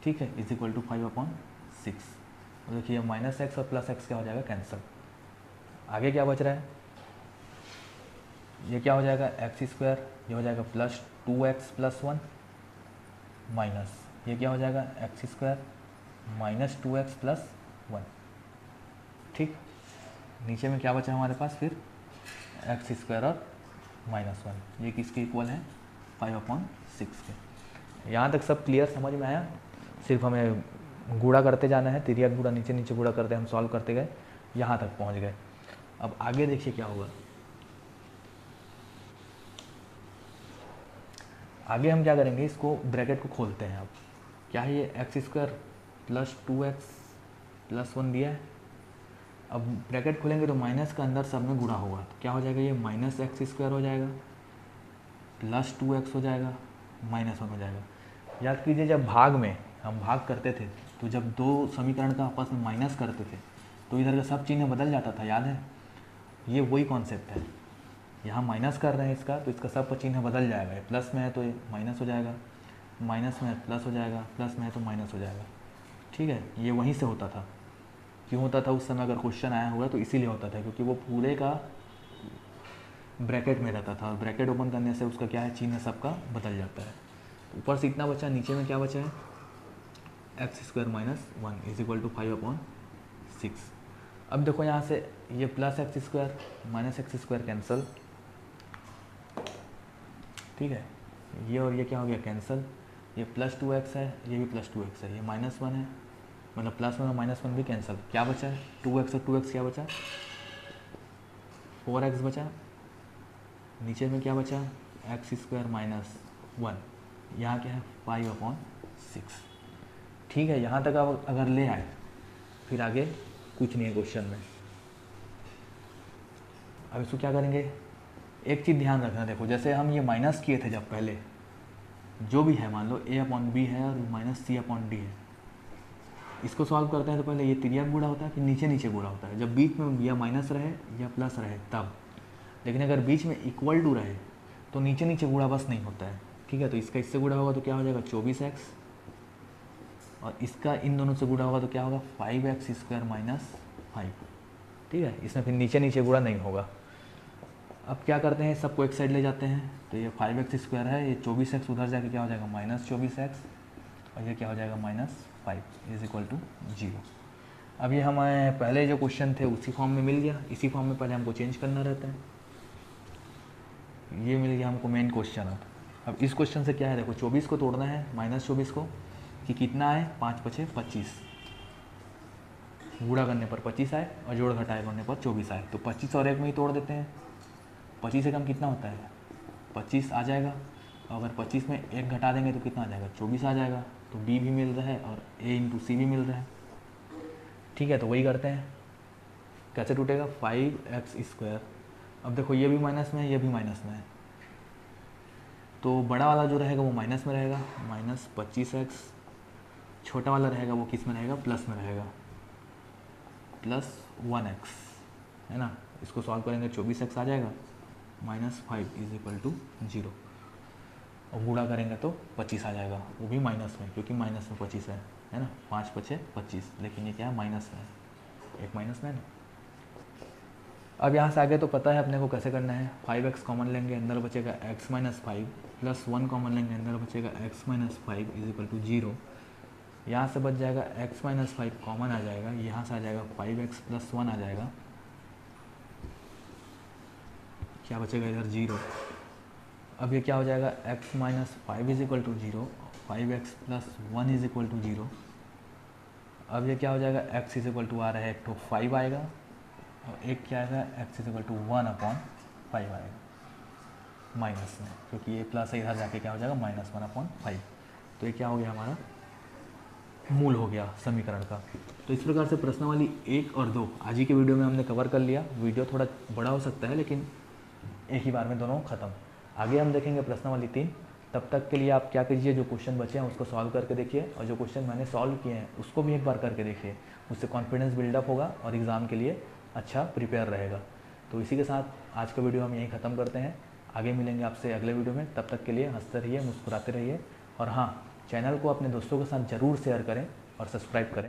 ठीक है, इज इक्वल टू 5/6। और देखिए माइनस एक्स और प्लस एक्स क्या हो जाएगा, कैंसिल। आगे क्या बच रहा है, ये क्या हो जाएगा एक्स स्क्वायर, ये हो जाएगा प्लस 2x प्लस 1 माइनस, ये क्या हो जाएगा x square minus 2x plus 1, ठीक। नीचे में क्या बचा हमारे पास फिर एक्स स्क्वायर और माइनस 1, ये किसके इक्वल है 5/6 के। यहाँ तक सब क्लियर समझ में आया, सिर्फ हमें गुणा करते जाना है, तिर्यक गुणा नीचे नीचे गुणा करते हम सॉल्व करते गए, यहाँ तक पहुँच गए। अब आगे देखिए क्या होगा, आगे हम क्या करेंगे, इसको ब्रैकेट को खोलते हैं। अब क्या है, ये x square plus 2x plus 1 दिया है। अब ब्रैकेट खोलेंगे तो माइनस का अंदर सब में गुणा होगा, तो क्या हो जाएगा, ये माइनस एक्स स्क्वायर हो जाएगा प्लस 2x हो जाएगा माइनस 1 हो जाएगा। याद कीजिए जब भाग में हम भाग करते थे तो जब दो समीकरण का आपस में माइनस करते थे तो इधर का सब चिन्ह बदल जाता था, याद है। ये वही कॉन्सेप्ट है, यहाँ माइनस कर रहे हैं इसका तो इसका सब चिन्ह बदल जाएगा, प्लस में है तो ये माइनस हो जाएगा, माइनस में है प्लस हो जाएगा, प्लस में है तो माइनस हो जाएगा, ठीक है। ये वहीं से होता था, क्यों होता था उस समय, अगर क्वेश्चन आया होगा तो इसीलिए होता था क्योंकि वो पूरे का ब्रैकेट में रहता था, और ब्रैकेट ओपन करने से उसका क्या है, चिन्ह सबका बदल जाता है। ऊपर से इतना बचा, नीचे में क्या बचा है, x square minus 1 is equal to 5/6। अब देखो यहाँ से ये plus x square minus x square cancel, ठीक है, ये और ये क्या हो गया कैंसल, ये प्लस 2x है, ये भी प्लस 2x है, ये माइनस 1 है, मतलब प्लस 1 और माइनस 1 भी कैंसिल। क्या बचा है 2x और 2x क्या बचा, 4x बचा। नीचे में क्या बचा, एक्स स्क्वायर माइनस 1, यहाँ क्या है 5/6, ठीक है। यहाँ तक आप अगर ले आए फिर आगे कुछ नहीं है क्वेश्चन में। अब इसको क्या करेंगे, एक चीज़ ध्यान रखना, देखो जैसे हम ये माइनस किए थे जब पहले, जो भी है मान लो a/b है और माइनस c/d है, इसको सॉल्व करते हैं तो पहले ये तिर्यक गुणा होता है फिर नीचे नीचे गुणा होता है, जब बीच में या माइनस रहे या प्लस रहे तब। लेकिन अगर बीच में इक्वल टू रहे तो नीचे नीचे गुणा बस नहीं होता है, ठीक है। तो इसका इससे गुणा होगा तो क्या हो जाएगा 24x, और इसका इन दोनों से गुणा होगा तो क्या होगा 5x स्क्वायर माइनस 5, ठीक है। इसमें फिर नीचे नीचे गुणा नहीं होगा। अब क्या करते हैं, सबको एक साइड ले जाते हैं, तो ये 5x स्क्वायर है, ये 24x उधर जाके क्या हो जाएगा माइनस 24x, और ये क्या हो जाएगा माइनस 5 इज इक्वल टू 0। अब ये हमें पहले जो क्वेश्चन थे उसी फॉर्म में मिल गया, इसी फॉर्म में पहले हमको चेंज करना रहता है। ये मिल गया हमको मेन क्वेश्चन। अब इस क्वेश्चन से क्या है, देखो 24 को तोड़ना है माइनस 24 को, कि कितना आए 5×5 = 25, गुणा करने पर 25 आए और जोड़ घटाए करने पर 24 आए, तो 25 और 1 में ही तोड़ देते हैं। 25 से कम कितना होता है 25 आ जाएगा, और अगर 25 में 1 घटा देंगे तो कितना आ जाएगा 24 आ जाएगा। तो b भी मिल रहा है और a × c भी मिल रहा है, ठीक है। तो वही करते हैं, कैसे टूटेगा 5x स्क्वायर। अब देखो ये भी माइनस में है, ये भी माइनस में है, तो बड़ा वाला जो रहेगा वो माइनस में रहेगा, माइनस 25x, छोटा वाला रहेगा वो किस में रहेगा प्लस में रहेगा, प्लस 1x, है ना। इसको सॉल्व करेंगे 24x आ जाएगा, -5 इज इक्वल टू 0, और गुणा करेंगे तो 25 आ जाएगा, वो भी माइनस में, क्योंकि माइनस में 25 है ना, 5×5 = 25, लेकिन ये क्या है माइनस में है, एक माइनस में है ना। अब यहाँ से आगे तो पता है अपने को कैसे करना है, 5x कॉमन लेंगे, अंदर बचेगा x - 5, प्लस 1 कॉमन लेंगे, अंदर बचेगा x - 5 इज इक्वल टू 0। यहाँ से बच जाएगा x - 5 कॉमन आ जाएगा, यहाँ से आ जाएगा 5x + 1 आ जाएगा, क्या बचेगा इधर 0। अब ये क्या हो जाएगा x - 5 is equal to 0, 5x + 1 is equal to 0। अब ये क्या हो जाएगा x इज इक्वल टू आ रहा है तो 5 आएगा, और एक क्या आएगा, x इज इक्वल टू 1/5 आएगा माइनस में, क्योंकि ये प्लस है, इधर जाके क्या हो जाएगा -1/5। तो ये क्या हो गया हमारा मूल हो गया समीकरण का। तो इस प्रकार से प्रश्नावली 1 और 2 आज ही के वीडियो में हमने कवर कर लिया। वीडियो थोड़ा बड़ा हो सकता है लेकिन एक ही बार में दोनों खत्म। आगे हम देखेंगे प्रश्नावली 3। तब तक के लिए आप क्या कीजिए, जो क्वेश्चन बचे हैं उसको सॉल्व करके देखिए, और जो क्वेश्चन मैंने सॉल्व किए हैं उसको भी एक बार करके देखिए। उससे कॉन्फिडेंस बिल्डअप होगा और एग्ज़ाम के लिए अच्छा प्रिपेयर रहेगा। तो इसी के साथ आज का वीडियो हम यहीं ख़त्म करते हैं। आगे मिलेंगे आपसे अगले वीडियो में। तब तक के लिए हंसते रहिए, मुस्कुराते रहिए, और हाँ, चैनल को अपने दोस्तों के साथ ज़रूर शेयर करें और सब्सक्राइब करें।